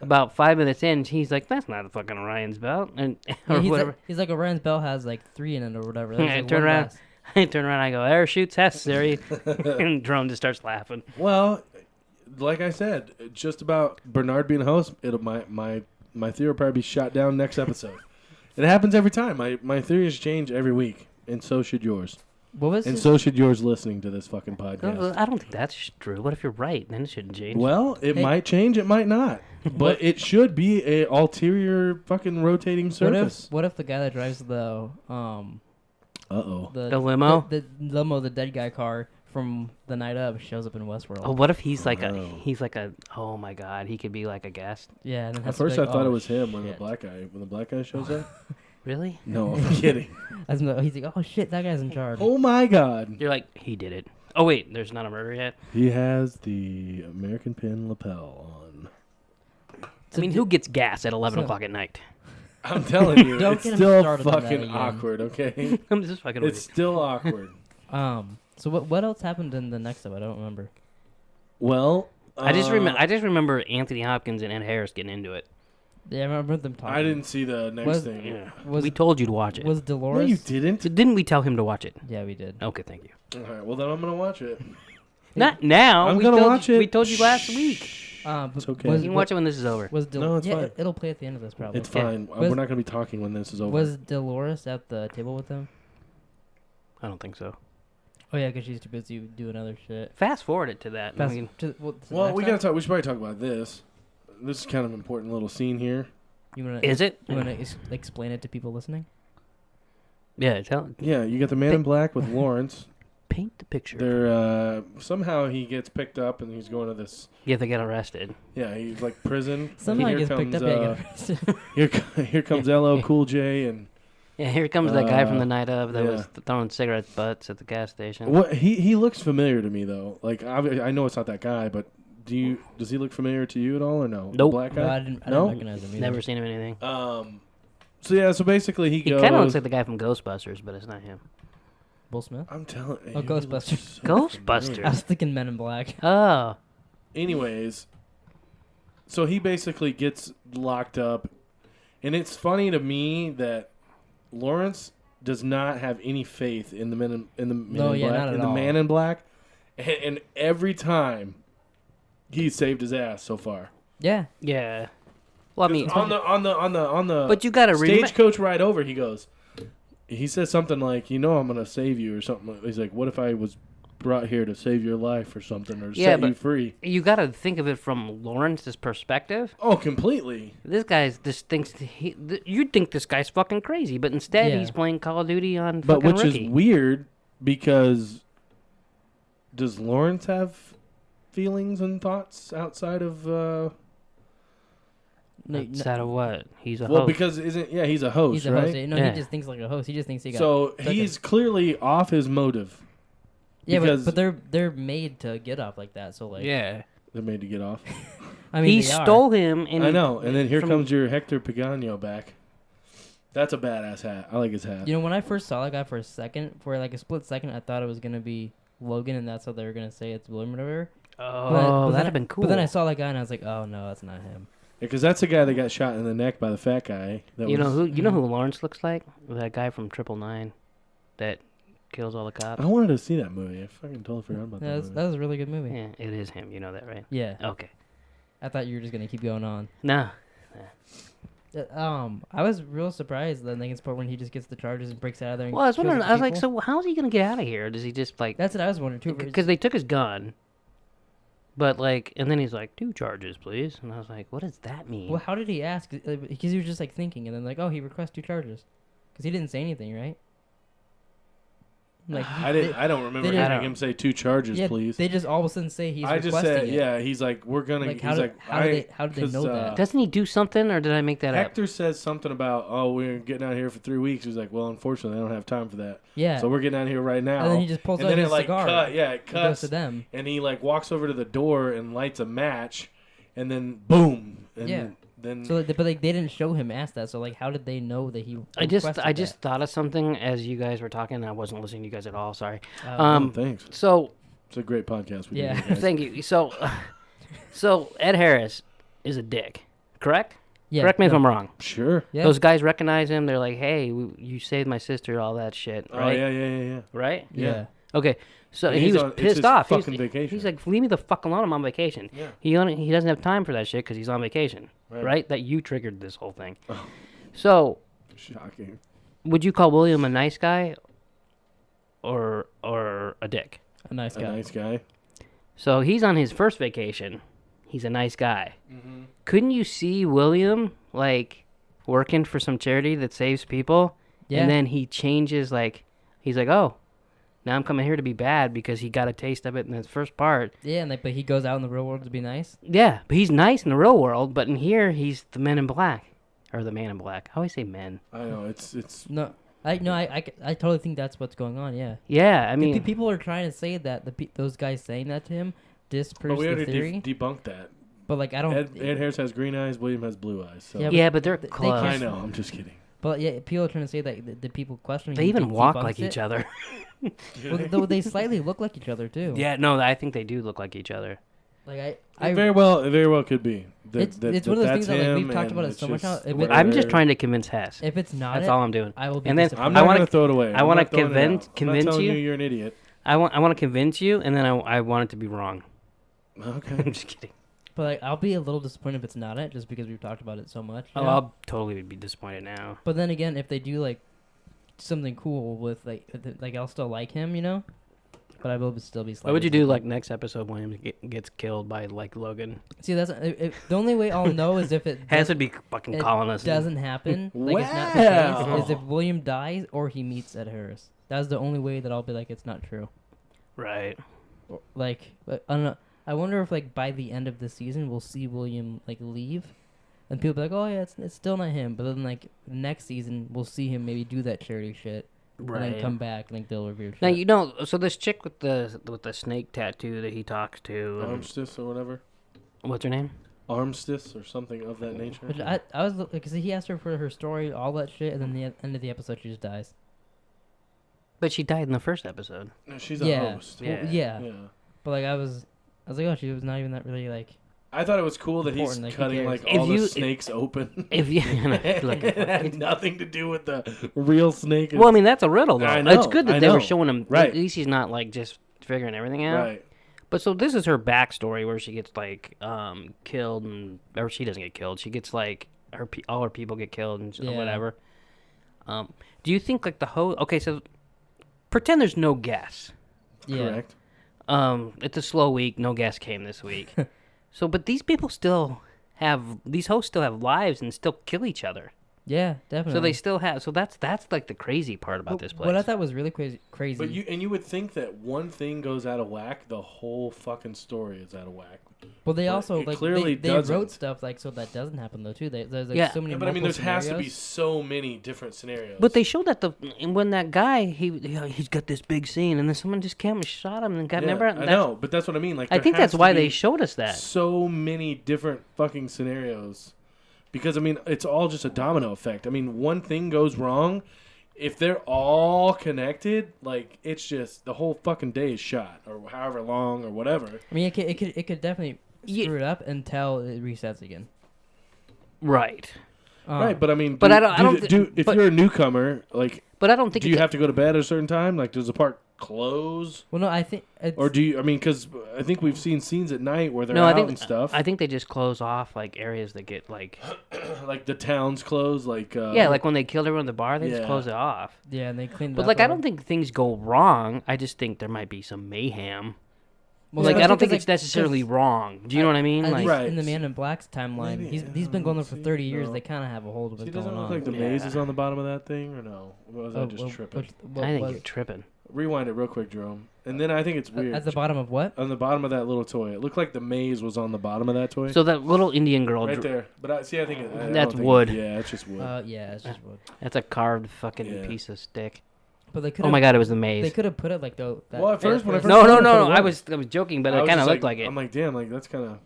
about 5 minutes in, he's like, "That's not a fucking Orion's belt," and or he's whatever. Like, he's like, Orion's bell has like 3 in it or whatever. I There's, like, turn one around. glass. I turn around. I go, "Air shoots necessary," and Drone just starts laughing. Well, like I said, just about Bernard being a host, my theory will probably be shot down next episode. It happens every time. My theories change every week, and so should yours. What was And his- so should yours listening to this fucking podcast. I don't think that's true. What if you're right? Then it shouldn't change. Well, it Hey. might change, it might not. But it should be a ulterior fucking rotating surface. What if the guy that drives the Uh-oh. The limo? the limo, the dead guy car from the night of shows up in Westworld? Oh, what if he's like Oh. a oh my god, he could be like a guest. Yeah. And then At has to be first I like, thought oh, it was him when shit. the black guy shows up. Really? No, I'm kidding. He's like, oh shit, that guy's in charge. Oh my god. You're like, he did it. Oh wait, there's not a murder yet. He has the American pin lapel on. I mean, who gets gas at 11 So- o'clock at night? I'm telling you, Don't it's get him still started on that fucking again. awkward, okay? I'm just fucking It's with still awkward. So what else happened in the next episode? I don't remember. Well, you. I just remember Anthony Hopkins and Ed Harris getting into it. Yeah, I remember them talking. I didn't see the next Was- thing. Yeah. Was- We told you to watch it. Was No, Dolores? you didn't. So didn't we tell him to watch it? Yeah, we did. Okay, thank you. All right, well then I'm gonna watch it. Not now. I'm we gonna told watch you, it. We told you last week. But It's okay. You Was, can watch it when this is over. was No, it's yeah, fine. It'll play at the end of this probably. It's Yeah. fine. Was- We're not gonna be talking when this is over. Was Dolores at the table with them? I don't think so. Oh yeah, because she's too busy doing other shit. Fast forward it to that. I mean, to the well, next we time? gotta talk. We should probably talk about this. This is kind of an important little scene here. You wanna? is it? You wanna explain it to people listening? Yeah, tell Yeah, you got the man in black with Lawrence. paint the picture. They're somehow he gets picked up and he's going to this. Yeah, they get arrested. Yeah, he's like prison. Somehow and he gets picked up. Yeah, get arrested. here comes LL Cool J and Yeah, here comes that guy from the night of that yeah. was throwing cigarette butts at the gas station. what he looks familiar to me though. Like I know it's not that guy, but does he look familiar to you at all or no? The Nope. black No, guy. I didn't No? recognize him either. Never seen him in anything. So yeah, so basically he He goes. kind of looks like the guy from Ghostbusters, but it's not him. Will Smith. I'm telling. Oh, he Ghostbusters. looks so Ghostbusters. familiar. I was thinking Men in Black. Oh, Anyways, so he basically gets locked up, and it's funny to me that Lawrence does not have any faith in the man in No, yeah, black, not at in the all. man in black, and every time he's saved his ass so far. Yeah. yeah. Well, I mean, on the but you gotta remember. stagecoach ride over, he says something like, "You know, I'm gonna save you," or something. He's like, "What if I was brought here to save your life or something, or Yeah, set but- you free?" You gotta think of it from Lawrence's perspective. Oh, completely. This guy's just thinks you'd think this guy's fucking crazy, but instead Yeah. he's playing Call of Duty on But fucking which Rookie. is weird because does Lawrence have feelings and thoughts outside of? Outside of what? He's a Well, host. because he's a host, He's a right? host. No, Yeah. he just thinks like a host. He just thinks he got. So like he's clearly off his motive. yeah, because- but they're made to get off like that. So like, yeah, They're made to get off. I mean, he they are. stole him. And I know, and then here from- comes your Hector Pagano back. That's a badass hat. I like his hat. You know, when I first saw that guy for a second, for like a split second, I thought it was gonna be Logan, and that's how they were gonna say it's William or whatever. Oh, But that'd then have been cool. But then I saw that guy, and I was like, oh no, that's not him. Because that's the guy that got shot in the neck by the fat guy. That You know was, who? You know who Lawrence looks like? That guy from 999 that kills all the cops. I wanted to see that movie. I fucking totally forgot about Yeah, that movie. that was a really good movie. Yeah, it is him. You know that, right? Yeah. Okay. I thought you were just gonna keep going on. No. I was real surprised that Lincoln's part when he just gets the charges and breaks out of there. And Well, I was kills wondering. the I was like, people. so how's he gonna get out of here? Does he just like? That's what I was wondering too. Because they took his gun. But like, and then he's like, 2 charges, please. And I was like, what does that mean? Well, how did he ask? Because he was just like thinking, and then like, oh, he requests 2 charges, because he didn't say anything, right? Like I don't remember hearing him say 2 charges, please. They just all of a sudden say he's requesting said, it. yeah, he's like, we're gonna. Like, he's how did they know that? Doesn't he do something, or did I make that Hector says something about, oh, we're getting out here for 3 weeks. He's like, well, unfortunately, I don't have time for that. Yeah. So we're getting out here right now. And then he just pulls out his cigar. It cuts goes to them. And he like walks over to the door and lights a match, and then boom. And then. So, but like they didn't show him ask that. So like, how did they know that he? I just thought of something as you guys were talking, and I wasn't listening to you guys at all. Sorry. Thanks. So it's a great podcast. We do, thank you. So Ed Harris is a dick, correct? Yeah. Correct me if I'm wrong. Sure. Yeah. Those guys recognize him. They're like, "Hey, you saved my sister," all that shit, right? Oh yeah. Right? Yeah. Okay. So And he was pissed off. Vacation. He's like, "Leave me the fuck alone. I'm on vacation." Yeah. He doesn't have time for that shit because he's on vacation, right? That you triggered this whole thing. Oh. So, shocking. would you call William a nice guy, or a dick? A nice guy. A nice guy. So he's on his first vacation. He's a nice guy. Mm-hmm. Couldn't you see William like working for some charity that saves people? Yeah. And then he changes, like, he's like, oh, now I'm coming here to be bad because he got a taste of it in his first part. Yeah, and like, but he goes out in the real world to be nice. Yeah, but he's nice in the real world, but in here he's the men in black, or the man in black. I always say men. I know it's. No, I totally think that's what's going on. Yeah. Yeah, I mean, people are trying to say that those guys saying that to him disproves we the already theory. debunked that. But like, I don't. Ed Harris has green eyes. William has blue eyes. So. yeah, but they're they close. I know. I'm just kidding. But yeah, people are trying to say that the people questioning. They even walk like each other. Well, they slightly look like each other too. Yeah, no, I think they do look like each other. Like it very well could be. It's one of those things that like, we've talked about it so much now. I'm just trying to convince Hess. If it's not, that's all I'm doing. I will be. And then I'm not going to throw it away. I want to convince I'm not telling you. You're an idiot. I want to convince you, and then I want it to be wrong. Okay. I'm just kidding. But like, I'll be a little disappointed if it's not it, just because we've talked about it so much. Oh, I'll totally be disappointed now. But then again, if they do like something cool with like I'll still like him, you know. But I will still be. What would you do like next episode when he gets killed by like Logan? See, that's the only way I'll know is if it. Hess would be fucking calling us. Doesn't happen. Like it's not the case. Is if William dies or he meets Ed Harris. That's the only way that I'll be like it's not true. Right. Like I don't know. I wonder if like by the end of the season we'll see William like leave, and people be like, oh yeah, it's still not him. But then like next season we'll see him maybe do that charity shit. Right. And then come back and like they'll review shit. Now you know, so this chick with the snake tattoo that he talks to, Armistice or whatever. What's her name? Armistice or something of that nature. But I was because he asked her for her story, all that shit, and then the end of the episode she just dies. But she died in the first episode. No, she's a host. Well, yeah. But like I was like, oh, she was not even that really like. I thought it was cool that he's like, cutting like all the snakes open. If you it had nothing to do with the real snake. Well, I mean that's a riddle though. I know, it's good that they were showing him. Right. At least he's not like just figuring everything out. Right. But so this is her backstory where she gets like killed or she doesn't get killed. She gets like all her people get killed and whatever. Do you think like the host? Okay, so pretend there's no guess. Yeah. Correct. It's a slow week. No guest came this week. So, but these people these hosts still have lives and still kill each other. Yeah, definitely. So they still have. So that's like the crazy part about this place. What I thought was really crazy. But you would think that one thing goes out of whack, the whole fucking story is out of whack. Well, they also like clearly they wrote stuff like so that doesn't happen though too. There's like so many. But I mean, there has to be scenarios. so many different scenarios. But they showed that when that guy he's got this big scene and then someone just came and shot him and got never. I know, but that's what I mean. Like I think that's why they showed us that. So many different fucking scenarios, because I mean, it's all just a domino effect. I mean, one thing goes wrong. If they're all connected, like it's just the whole fucking day is shot, or however long, or whatever. I mean, it could definitely screw it up until it resets again. Right. Right, but I mean, but if you're a newcomer, like, but I don't think do you have to go to bed at a certain time? Like, does the park close? Well, no, I think. Or do you? I mean, because I think we've seen scenes at night where they're out and stuff. I think they just close off like areas that get like, like the towns close, like like when they killed everyone at the bar, they just close it off. Yeah, and they cleaned. But like, I don't think things go wrong. I just think there might be some mayhem. Well, like I don't think because, it's necessarily wrong. Do you know what I mean? At Like, least Right. in the Man in Black's timeline, Maybe, he's been going there for 30 years. no. They kind of have a hold of See, what's doesn't going it look on. like the Yeah. maze is on the bottom of that thing, or no? Or was I just tripping? I think you're tripping. Rewind it real quick, Jerome. And then I think it's weird. At the bottom of what? On the bottom of that little toy. It looked like the maze was on the bottom of that toy. So that little Indian girl, right there. But I think I don't That's think wood. yeah, it's just wood. Yeah, it's just wood. that's a carved fucking Yeah. piece of stick. But they could. Oh my god, it was the They maze. could have put it like the. Well, at first, when I first No, saw no, it, I no, thought no. it I was. was joking, but I it was kind of just looked like it. I'm like, damn, like that's kind of,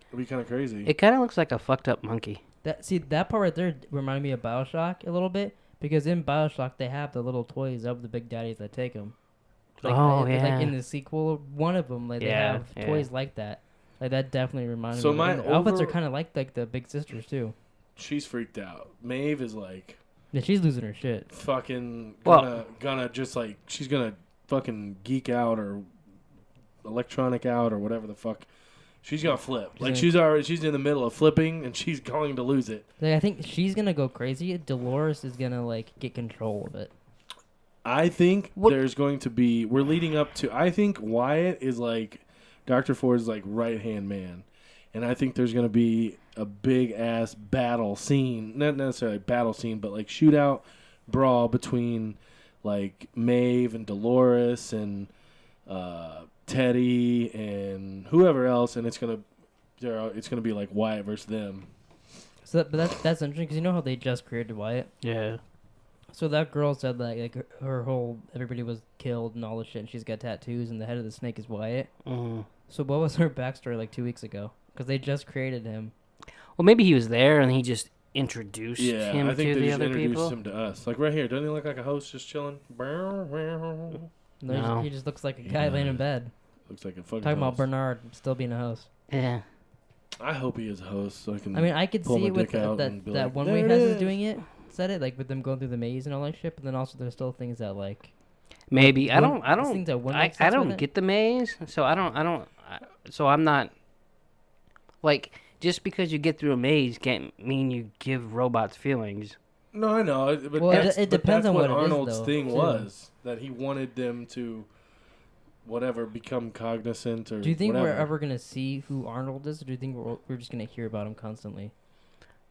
it'd be kind of crazy. It kind of looks like a fucked up monkey. That part right there reminded me of BioShock a little bit because in BioShock they have the little toys of the big daddies that take them. Oh, yeah. Like in the sequel, one of them, like Yeah, they have toys like that. Like that definitely reminded So me. my And the outfits are over- kind of like the big sisters too. She's freaked out. Maeve is like Yeah, she's losing her shit. fucking Well- gonna just like she's gonna fucking geek out or electronic out or whatever the fuck. She's gonna flip. Like she's in the middle of flipping and she's going to lose it. Like, I think she's gonna go crazy. Dolores is gonna like get control of it. I think What- there's going to be. We're leading up to. I think Wyatt is like Dr. Ford's like right hand man, and I think there's going to be a big ass battle scene. Not necessarily battle scene, but like shootout brawl between like Maeve and Dolores and Teddy and whoever else, and it's gonna be like Wyatt versus them. So, but that's interesting because you know how they just created Wyatt. Yeah. So that girl said that like her whole everybody was killed and all this shit, and she's got tattoos, and the head of the snake is Wyatt. Mm-hmm. So what was her backstory like 2 weeks ago? Because they just created him. Well, maybe he was there and he just introduced Yeah, him I think to they the just other introduced people. him to us. Like right here, doesn't he look like a host just chilling? No. He just looks like a guy laying in bed. Looks like a fucking Talking about host. Bernard still being a host. Yeah. I hope he is a host so I can. I mean, I could pull see my it with dick out that and be that like, one "There way it has is." is doing it. Said it like with them going through the maze and all that shit. But then also there's still things that like Maybe I Wouldn't- don't. these things that wouldn't I make sense don't with it? get the maze, so so I'm not. Like, just because you get through a maze can't mean you give robots feelings. No, I know, but Well, that's, it but depends that's on what what it is, Arnold's though, thing too. was, that he wanted them to, whatever, become cognizant or. Do you think whatever. we're ever gonna see who Arnold is, or do you think we're just gonna hear about him constantly?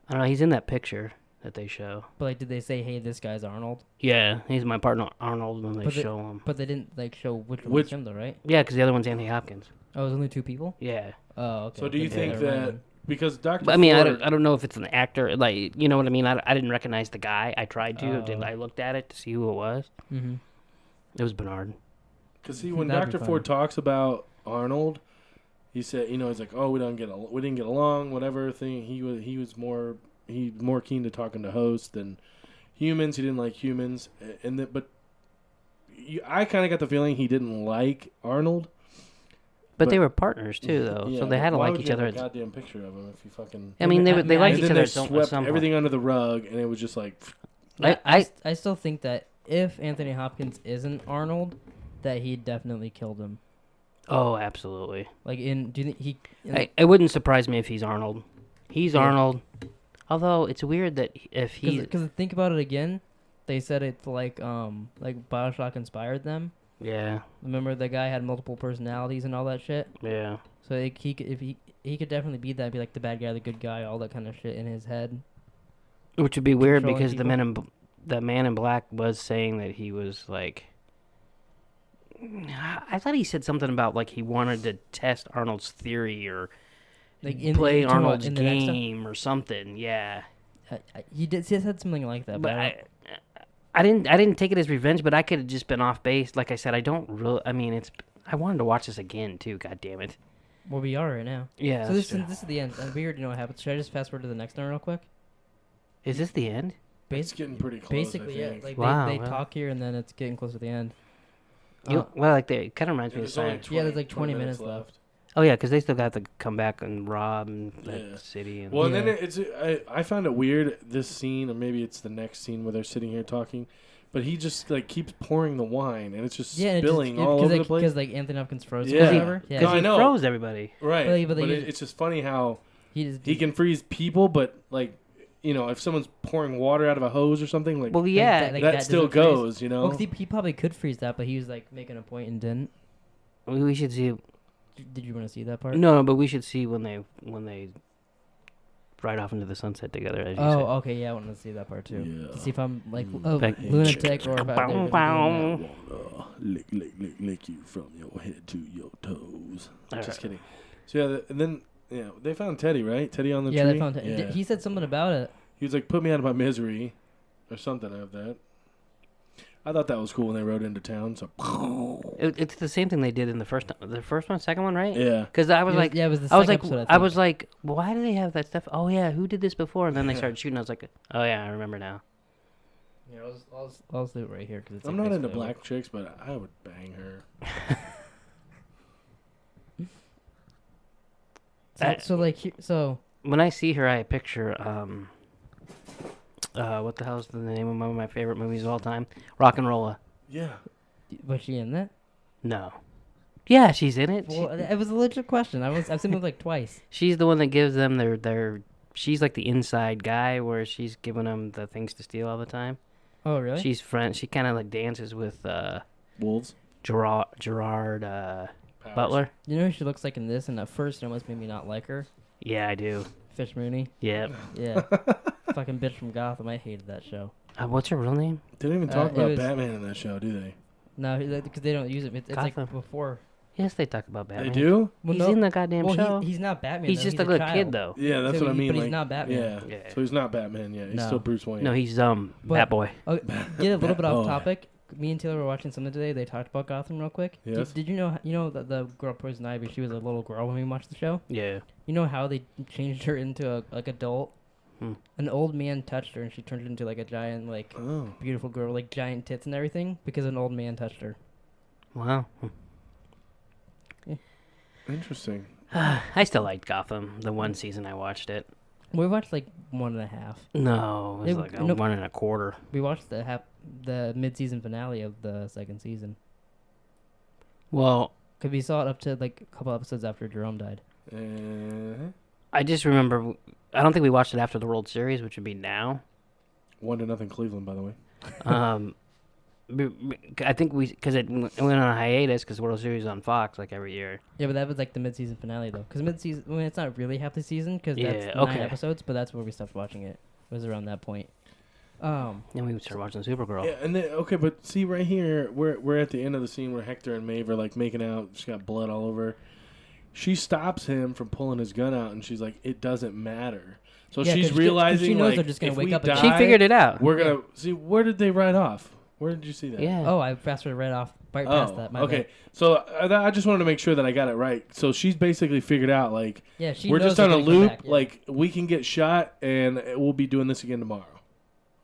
I don't know. He's in that picture that they show. But like, did they say, "Hey, this guy's Arnold"? Yeah, he's my partner Arnold when they But show him. But they didn't like show which one Which- was him though, right? Yeah, because the other one's Anthony Hopkins. Oh, it was only 2 people. Yeah. Oh, okay. So do you Okay, think never that mind. because Dr. But I mean, Ford, I don't know if it's an actor. Like, you know what I mean? I didn't recognize the guy. I tried to. Oh. I looked at it to see who it was. Mhm. It was Bernard. because see when That'd be Dr. Ford fun. talks about Arnold, he said, he's like, oh, we didn't get along, whatever thing. He was more keen to talking to hosts than humans. He didn't like humans, but I kind of got the feeling he didn't like Arnold. But they were partners too, though, Yeah, so they had to why like would each you have other. a goddamn picture of him if you fucking. I mean, they I liked and each then other they at some swept point. everything under the rug, and it was just like. I still think that if Anthony Hopkins isn't Arnold, that he definitely killed him. Oh, absolutely. Like do you think he? It wouldn't surprise me if he's Arnold. He's Yeah. Arnold. Although it's weird that if he, Because think about it again, they said it's like BioShock inspired them. yeah, Remember the guy had multiple personalities and all that shit. yeah. So he could definitely be that, be like the bad guy, the good guy, all that kind of shit in his head. Which would be weird Controlling because the man in black was saying that he was like. I thought he said something about like he wanted to test Arnold's theory or Like play you're talking about Arnold's in the next stuff? game or something. Yeah, He said something like that. but I I didn't take it as revenge, but I could have just been off base. Like I said, I don't really. I mean, I wanted to watch this again too. God damn it. well, we are right now. Yeah. So that's this true. is the end. We already know what happens. Should I just fast forward to the next one real quick? Is this the end? It's getting pretty close. Basically, I yeah. think. Like Wow, they wow. talk here, and then it's getting close to the end. Well, like it kind of reminds me of There's only Science. 20, Yeah, there's like 20 minutes left. Oh yeah, because they still got to come back and rob and Yeah. that city. And Well, and then Yeah. I found it weird, this scene, or maybe it's the next scene where they're sitting here talking, but he just like keeps pouring the wine, and it's just spilling all over the place. Because like Anthony Hopkins froze Yeah. or whatever. Yeah. No, I he know. froze everybody. Right, Well, but but he- it's just funny how He he can freeze people, but like, if someone's pouring water out of a hose or something, like Well, yeah. that- like, that that still doesn't freeze. goes, Well, 'cause he probably could freeze that, but he was like making a point and didn't. We should see. Did you want to see that part? No, but we should see when they ride off into the sunset together. As you said. Okay, yeah, I want to see that part too. Yeah. To see if I'm like Like- lunatic or if I'm wanna lick you from your head to your toes. Just kidding. So yeah, and then they found Teddy, right? Teddy on the tree. Yeah, they found. Yeah. He said something about it. He was like, "Put me out of my misery," or something of that. I thought that was cool when they rode into town. So It's the same thing they did in the first one, second one, right? yeah, Because I was like, it was the I was second like, episode, I was like, why do they have that stuff? Oh yeah, who did this before? And then they started shooting. I was like, oh yeah, I remember now. Yeah, I'll do it right here because I'm not into black chicks, but I would bang her. So When I see her, I picture what the hell's the name of one of my favorite movies of all time? Rock and Rolla. Yeah, was she in that? No. Yeah, she's in it. Well, it was a legit question. I've seen it like twice. She's the one that gives them their. She's like the inside guy, where she's giving them the things to steal all the time. Oh really? She's friends. She kind of like dances with wolves. Gerard Powers. Butler. You know who she looks like in this, and at first it almost made me not like her. Yeah, I do. Fish Mooney. Yeah. Yeah. Fucking bitch from Gotham. I hated that show. What's her real name? They didn't even It talk about was- Batman in that show, do they? No, because they don't use it. It's like Gotham. before. Yes, they talk about Batman. They do. Well, He's no, in the goddamn well, show. he's not Batman. He's though. just He's a little child. kid, though. Yeah, that's So what I mean. but he's like, not Batman. Yeah. Yeah. So he's not Batman yet. He's No. still Bruce Wayne. No, he's But- Batboy. Oh, get a little bit off Oh. topic. Me and Taylor were watching something today. They talked about Gotham real quick. Yes. Did you know that the girl Poison Ivy? She was a little girl when we watched the show. Yeah. You know how they changed her into a adult? An old man touched her and she turned into like a giant, like Oh. beautiful girl, like giant tits and everything because an old man touched her. Wow. Interesting. I still liked Gotham. The one season I watched it. We watched like 1.5. No, it was It- like a no- 1.25. We watched the mid-season finale of the second season Well, because we saw it up to like a couple episodes after Jerome died. I just remember. I don't think we watched it after the World Series, which would be now. 1-0 Cleveland, by the way. I think because it went on a hiatus because World Series is on Fox like every year. Yeah, but that was like the mid-season finale though, because mid-season, it's not really half the season because that's Yeah, 9 okay. episodes, but that's where we stopped watching it. It was around that point. Then we started watching Supergirl. Yeah, and then but see right here, we're at the end of the scene where Hector and Maeve are like making out. She's got blood all over her. She stops him from pulling his gun out, and she's like, "It doesn't matter." So Yeah, she's 'cause realizing she knows like, they're just gonna if wake we up and die, She figured it out. We're gonna see. Where did they ride off? Where did you see that? Yeah. Oh, I fast forwarded right off, right past that. My okay. bad. So I just wanted to make sure that I got it right. So she's basically figured out like Yeah, she we're knows just on they're a gonna come loop. back, yeah. Like we can get shot, and we'll be doing this again tomorrow.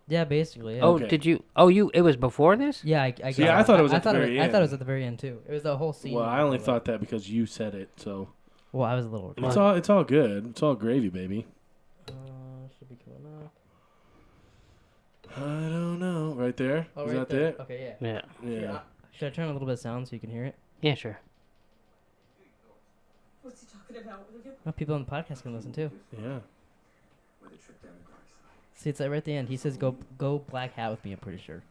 Yeah, basically. Yeah. Oh, Okay. did you? Oh, it was before this? Yeah, I See, got I thought it was at the very I thought it was end. at the very end too. It was the whole scene. Well, I only before thought that because you said it. So that. Well, I was a little. it's all good. It's all gravy, baby. Should be coming up. I don't know. Right there. Oh, Is right that there. it? Okay, yeah. Yeah. Yeah. Should I turn a little bit of sound so you can hear it? Yeah, sure. What's he talking about? Oh, people on the podcast can listen too. Yeah. See, it's right at the end. He says, "Go black hat with me." I'm pretty sure.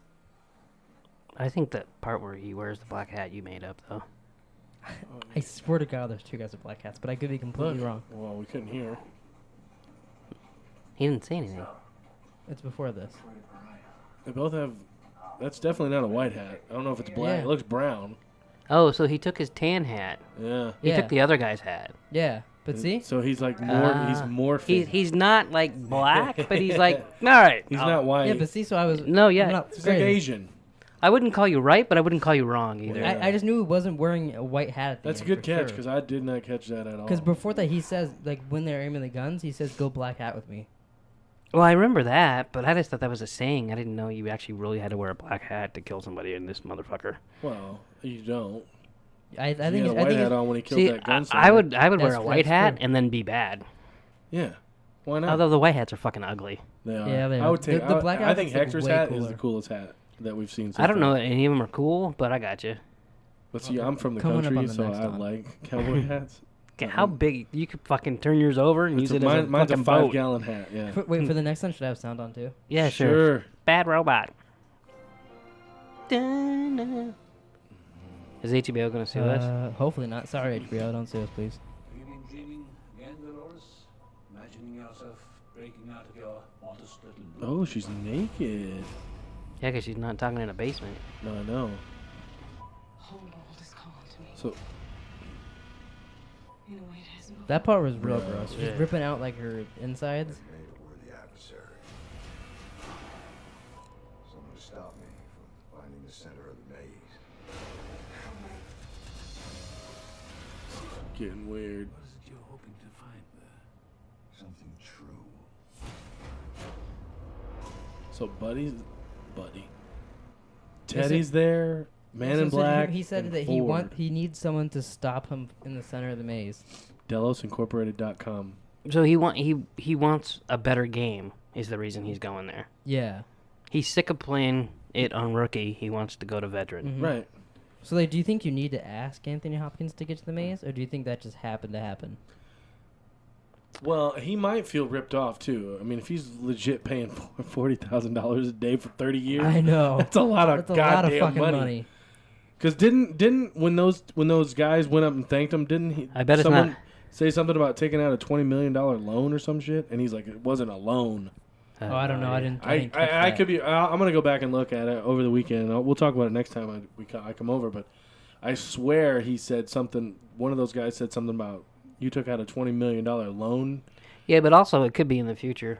I think that part where he wears the black hat you made up though. I swear to God, there's 2 guys with black hats, but I could be completely Look. wrong. Well, we couldn't hear. He didn't say anything. It's before this. They both have. That's definitely not a white hat. I don't know if it's black. Yeah. It looks brown. Oh, so he took his tan hat. Yeah. He Yeah. took the other guy's hat. Yeah, but see, So he's like more. He's morphing. He's not like black, but he's like all right. He's I'll- not white. yeah, but see, so I was. No, yeah. I'm not He's like crazy. Asian. I wouldn't call you right, but I wouldn't call you wrong either. Yeah. I just knew he wasn't wearing a white hat. At the That's a end, good for catch sure. because I did not catch that at all. Because before that, he says, like, when they're aiming the guns, he says, "Go black hat with me." Well, I remember that, but I just thought that was a saying. I didn't know you actually really had to wear a black hat to kill somebody in this motherfucker. Well, you don't. I He think had a it's, I white think hat it's, on when he killed See, that gunslinger. I would wear That's- a white that's hat true. and then be bad. Yeah. Why not? Although the white hats are fucking ugly. They are. Yeah, they I are. would take. The black I think outfit's, like, Hector's way hat is cooler. the coolest hat that we've seen. So I don't know far. that any of them are cool, but I got you. But see, I'm from the Coming up country, on the so next I one. like cowboy hats. How big? You could fucking turn yours over and use it as a Mine's a fucking boat. 5-gallon hat. Yeah. Wait, for the next one, should I have sound on too? Yeah, sure. Bad robot. Dun-dun. Is HBO going to sue us? Hopefully not. Sorry, HBO. Don't sue us, please. Have you been dreaming again, Dolores? Imagining yourself breaking out of your modest little... Oh, she's naked. Yeah, because she's not talking in a basement. No, I know. Whole world is calling to me. So, In a way it hasn't before. That part was real gross. She's Yeah. ripping out like her insides. We're the adversary. Someone to stop me from finding the center of the maze. getting weird. What is it you're hoping to find there? Something true. So Buddy. Teddy's there. Man in Black. He said and that Ford. he needs someone to stop him in the center of the maze. DelosIncorporated.com. So he wants a better game. Is the reason he's going there. Yeah. He's sick of playing it on rookie. He wants to go to veteran. Mhm. Right. So, like, do you think you need to ask Anthony Hopkins to get to the maze, or do you think that just happened to happen? Well, he might feel ripped off too. I mean, if he's legit paying $40,000 a day for 30 years, I know. that's a lot of That's a lot of goddamn fucking money. Because didn't when those guys went up and thanked him, didn't he? I bet it's someone not. say something about taking out a $20 million loan or some shit, and he's like, it wasn't a loan. Oh, I don't know. I didn't. I didn't catch I that. could be. I'm gonna go back and look at it over the weekend. We'll talk about it next time I come over. But I swear he said something. One of those guys said something about you took out a $20 million loan. Yeah, but also it could be in the future,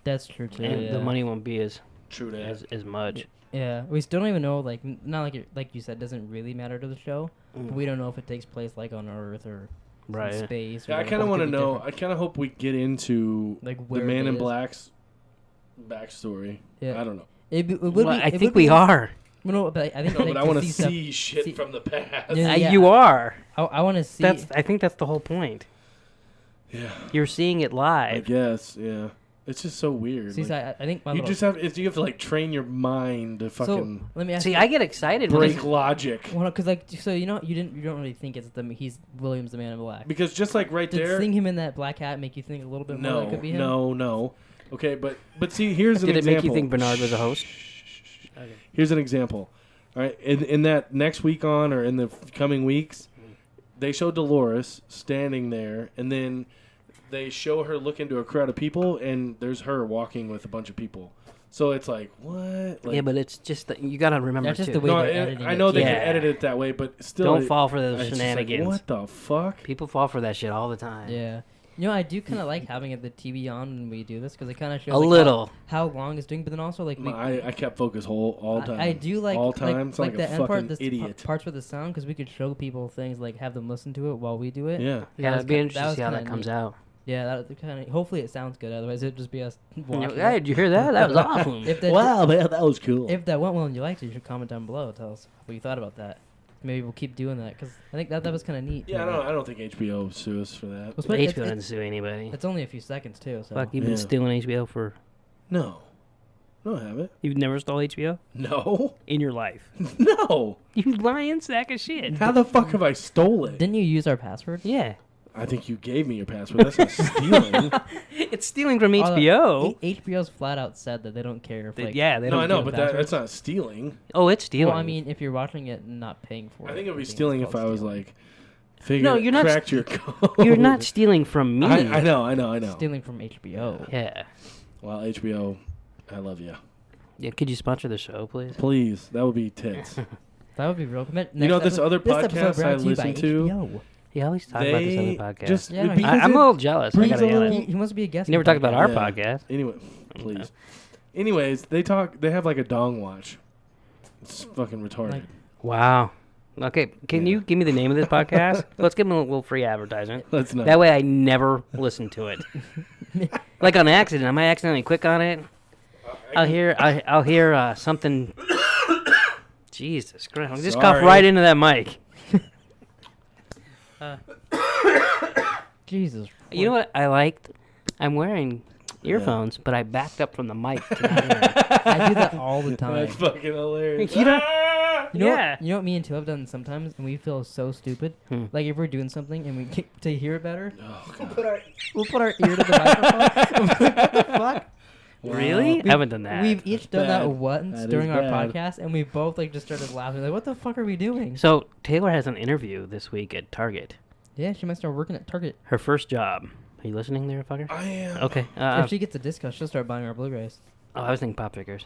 That's true too. and Yeah. the money won't be as True that. as much. Yeah, we still don't even know. Like, not like like you said, doesn't really matter to the show. Mm. But we don't know if it takes place like on Earth or in Right. space. Yeah, or I kind of it want to could be know. different. I kind of hope we get into Like the where Man it in is. Black's backstory. Yeah. I don't know. It would Well, be, I it think would we be- are. No, but I think No, like, but I want to stuff- see shit see- from the past. Yeah. You are. I want to see. I think that's the whole point. Yeah, You're seeing it I live. guess. Yeah, it's just so weird. See, like, so I think my you little, just have. You have to like train your mind to so fucking let me ask See, you. I get excited when break logic. Well, because like, so you don't really think it's he's Williams the Man in Black. Because just like right Did there. seeing him in that black hat make you think a little bit more that it could be him? No. Okay, but see, here's an Did it example. make you think Bernard was a host? Okay. Here's an example. All right, in that next week on or in the coming weeks, they show Dolores standing there, and then they show her look into a crowd of people, and there's her walking with a bunch of people. So it's like, what? Like, Yeah, but it's just that you gotta remember That's just too. the way no, they're editing I know it, they too. can Yeah. edit it that way, but still, Don't fall for those it's just like, shenanigans. what the fuck? People fall for that shit all the time. Yeah. You know, I do kind of like having the TV on when we do this because it kind of shows A like, little. how long it's doing, but then also like I kept focus all time. I do like all time. It's like the a end fucking part, idiot. parts with the sound because we could show people things like have them listen to it while we do it. Yeah. Yeah, was it'd be ki- interesting that to see how was that kinda comes neat. out. Yeah, that kind of. Hopefully, it sounds good. Otherwise, it'd just be us watching. Hey, it. did you hear that? That was awesome. If that, Wow, man, that was cool. if that went well and you liked it, you should comment down below. Tell us what you thought about that. Maybe we'll keep doing that because I think that was kind of neat. Yeah, I don't think HBO would sue us for that. Well, it's, HBO doesn't sue anybody. it's only a few seconds too. So Fuck, you've been Yeah. stealing HBO for... No, I haven't. You've never stole HBO? No, In your life. no. You lying sack of shit. How the fuck have I stolen? didn't you use our password? Yeah. I think you gave me your password. That's not stealing. It's stealing from Oh, HBO. HBO's flat out said that they don't care if like. Yeah, they No, don't... I know, give but passwords. that's not stealing. Oh, it's stealing. Well, I mean, if you're watching it and not paying for it. I think it would be it's stealing if called I was stealing. like, figure, No, you're not cracked your code. You're not stealing from me. I know. stealing from HBO. Yeah. Well, HBO, I love you. Yeah, could you sponsor the show, please? Please, that would be tits. That would be real. You know, this other episode podcast brought I to you by listen to, HBO. You always talk about this they other podcast. just Yeah, no, because I'm a it little jealous. I brings gotta a be little- honest. He wants to be a guest. You never on the talked about our Yeah. podcast. Anyway, please. Anyways, they have like a dong watch. It's fucking retarded. Like- Wow. Okay, can Yeah. you give me the name of this podcast? Let's give them a little free advertisement. Let's not. That way I never listen to it. Like on accident. I might accidentally click on it. I'll hear something. Jesus Christ. I'll just cough Sorry. right into that mic. Jesus. You know what I liked? I'm wearing earphones, but I backed up from the mic to not hear it. I do that all the time. That's fucking hilarious. You know- Ah! You know, Yeah. what, you know what me and Two have done sometimes, and we feel so stupid. Hmm. Like if we're doing something and we get to hear it better, Oh, we'll God. put our ear to the microphone. What the fuck? Really? I haven't done that. We've each done that Bad. once That during is our bad. podcast, and we both like just started laughing. Like, what the fuck are we doing? So Taylor has an interview this week at Target. Yeah, she might start working at Target. Her first job. Are you listening there, fucker? I am. Okay. If she gets a discount, she'll start buying our Blu-rays. I was thinking pop figures.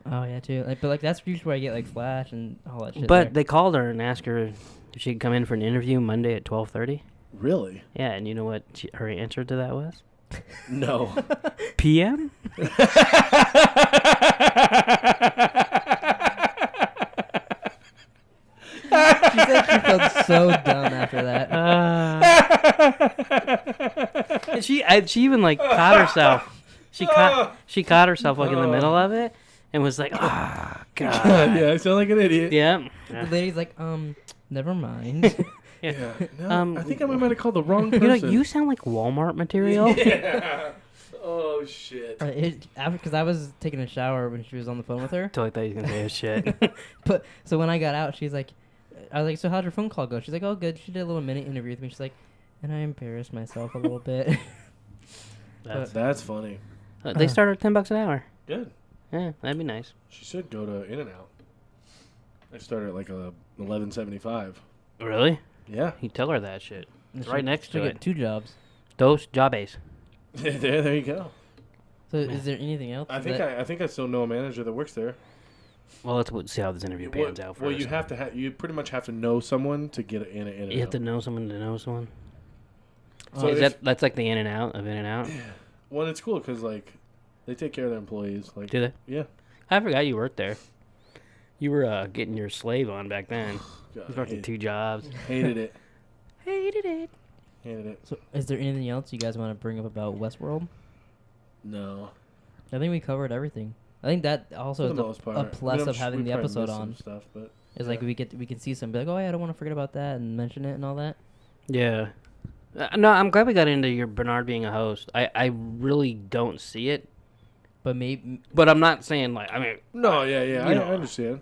Oh yeah, too. Like, but like that's usually where I get like Flash and all that shit. But there. they called her and asked her if she could come in for an interview Monday at 12:30. Really? Yeah, and you know what her answer to that was? No. PM? She said she felt so dumb after that. And she even like caught herself. She caught herself like in the middle of it and was like, "Oh God." Yeah, I sound like an idiot. Yeah. The lady's like, never mind. Yeah. No, I think I might have called the wrong You person. know, you sound like Walmart material. Yeah. Oh shit. Because I was taking a shower when she was on the phone with her. Totally thought you were gonna say shit. But so when I got out, she's like, I was like, so how'd your phone call go? She's like, oh, good. She did a little minute interview with me. She's like, and I embarrassed myself a little bit. That's funny. They start at $10 an hour. Good. Yeah, that'd be nice. She should go to In-N-Out. I started at like $11.75. Really? Yeah. You tell her that shit. It's right next to She'll it. get 2 jobs. Dos jobes. there you go. So is there anything else? I think I still know a manager that works there. Well, let's see how this interview pans out first. Well, you have to you pretty much have to know someone to get in and out. You have to know someone to know someone. So That's like the in and out of In and Out. Well, it's cool because like they take care of their employees. Like, Do they? Yeah. I forgot you worked there. You were getting your slave on back then. God, You worked at 2 jobs. Hated it. Hated it. Hated it. So is there anything else you guys want to bring up about Westworld? No. I think we covered everything. I think that also For is the most part. a plus of having we the probably episode missed some on. stuff, but It's like we can see some, be like, oh, yeah, I don't want to forget about that and mention it and all that. Yeah. No, I'm glad we got into your Bernard being a host. I really don't see it. But maybe But I'm not saying like, I mean. No, yeah. I know. understand.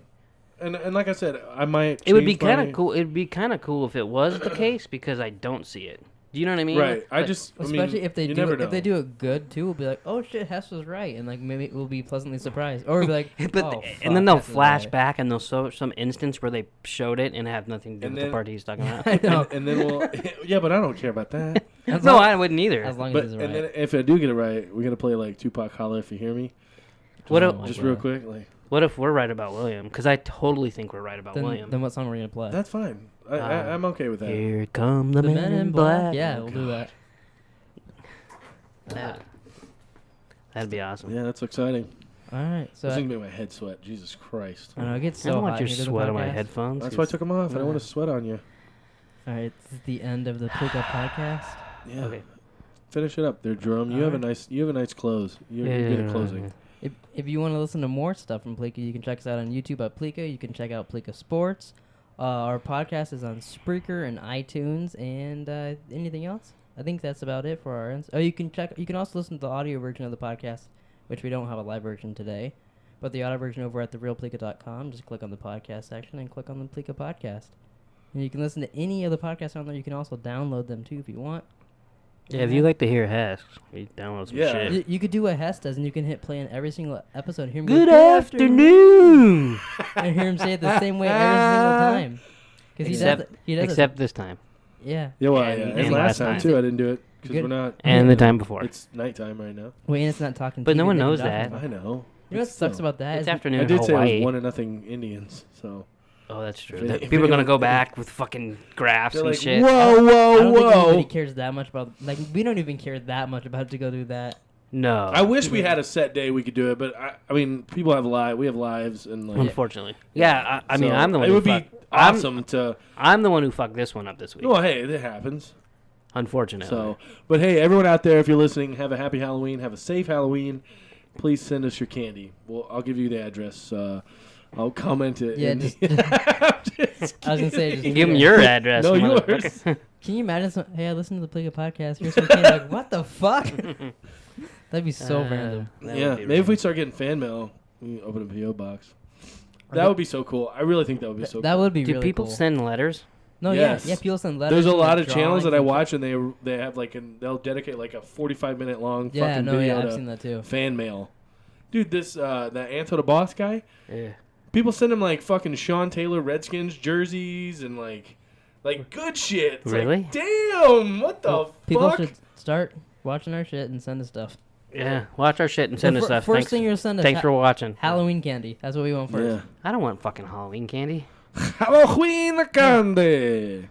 And like I said, I might. It would be change kind my- of cool. It'd be kind of cool if it was the case because I don't see it. Do you know what I mean? Right. I Like, just. especially if they you do never it, if they know. do it good too, we'll be like, oh shit, Hess was right, and like maybe we'll be pleasantly surprised, or we'll be like, But oh, and then fuck, they'll Hess was flash right. back and they'll show some instance where they showed it and have nothing to do And with the then- part he's talking about. I know. And then we'll. Yeah, but I don't care about that. As No, long- I wouldn't either. as long But as it's and right. then if I do get it right, we're gonna play like Tupac Holla If You Hear Me. What Oh if, my Just God. real quick, like what if we're right about William? Because I totally think we're right about William. Then what song are we gonna play? that's fine. I'm okay with that. Here come the, The men in black. Yeah, Oh, we'll do that. That'd be awesome. Yeah, that's exciting. All right. So This I is gonna make my head sweat. Jesus Christ. don't know. It gets I so don't want hot your here to the sweat on my podcast. headphones. That's why I took them off. I don't want to sweat on you. All right. This is the end of the Pleeka Podcast. Yeah. Okay. Finish it up there, Jerome. You have a nice close. You're good at closing. If you want to listen to more stuff from Pleeka, you can check us out on YouTube at Pleeka. You can check out Pleeka Sports. Our podcast is on Spreaker and iTunes, and anything else? I think that's about it for our ends. Oh, you can also listen to the audio version of the podcast, which we don't have a live version today, but the audio version over at therealpleeka.com. Just click on the podcast section and click on the Pleeka Podcast, and you can listen to any of the podcasts on there. You can also download them too if you want. Yeah, if you like to hear Hess, you download some Yeah. shit. You could do what Hess does, and you can hit play in every single episode. And hear him go, Good afternoon. and hear him say it the same way every single time. Because he does Except this time it. Yeah. Yeah, well, And- yeah. and And last last time time. too, I didn't do it because Good. we're not. and the time before. It's nighttime right now. Wait, and it's not talking. But to no you, one then knows talking that. about- I know. You know what But sucks still. about that? It's is afternoon I in did say Hawaii. it was 1-0 Indians. So Oh, that's true. If People are gonna go anyone- back with fucking graphs they're and like, shit. whoa, I don't think whoa. anybody cares that much about. Like, we don't even care that much about to go do that. No, I wish we had a set day we could do it, but I mean, people have we have lives, and like, unfortunately. Yeah, I mean, so I'm the one. It who would be fucked- awesome to. I'm the one who fucked this one up this week. Well, hey, it happens. Unfortunately. So, but hey, everyone out there, if you're listening, have a happy Halloween. Have a safe Halloween. Please send us your candy. Well, I'll give you the address. I'll comment it. Yeah, in just- Just I was gonna say, just give them your address. No, motherfucker. yours. Can you imagine? Hey, I listened to the Pleeka podcast. Here's some candy. Like, what the fuck? That'd be so random. That Yeah, would be maybe if we random. start getting fan mail, we can open a PO box. That would be so cool. I really think that would be so That cool. would be Do really people cool. send letters? No, Yes. yeah, people send letters. There's a and, lot like, of channels that I drawings watch, and they have like they'll dedicate like a 45-minute long and- Yeah, fucking no, video yeah, I've to seen that too. fan mail. Dude, this that Anto the Boss guy. Yeah. People send him like fucking Sean Taylor Redskins jerseys and like good shit. It's Really? Like, damn, what the People fuck? should start watching our shit and send us stuff. Yeah. Watch our shit and send us stuff. First Thanks, thing you'll send us. thanks for watching. Halloween candy. That's what we want first. I don't want fucking Halloween candy. Halloween candy.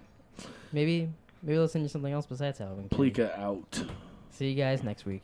Maybe we'll send you something else besides Halloween candy. Pleeka out. See you guys next week.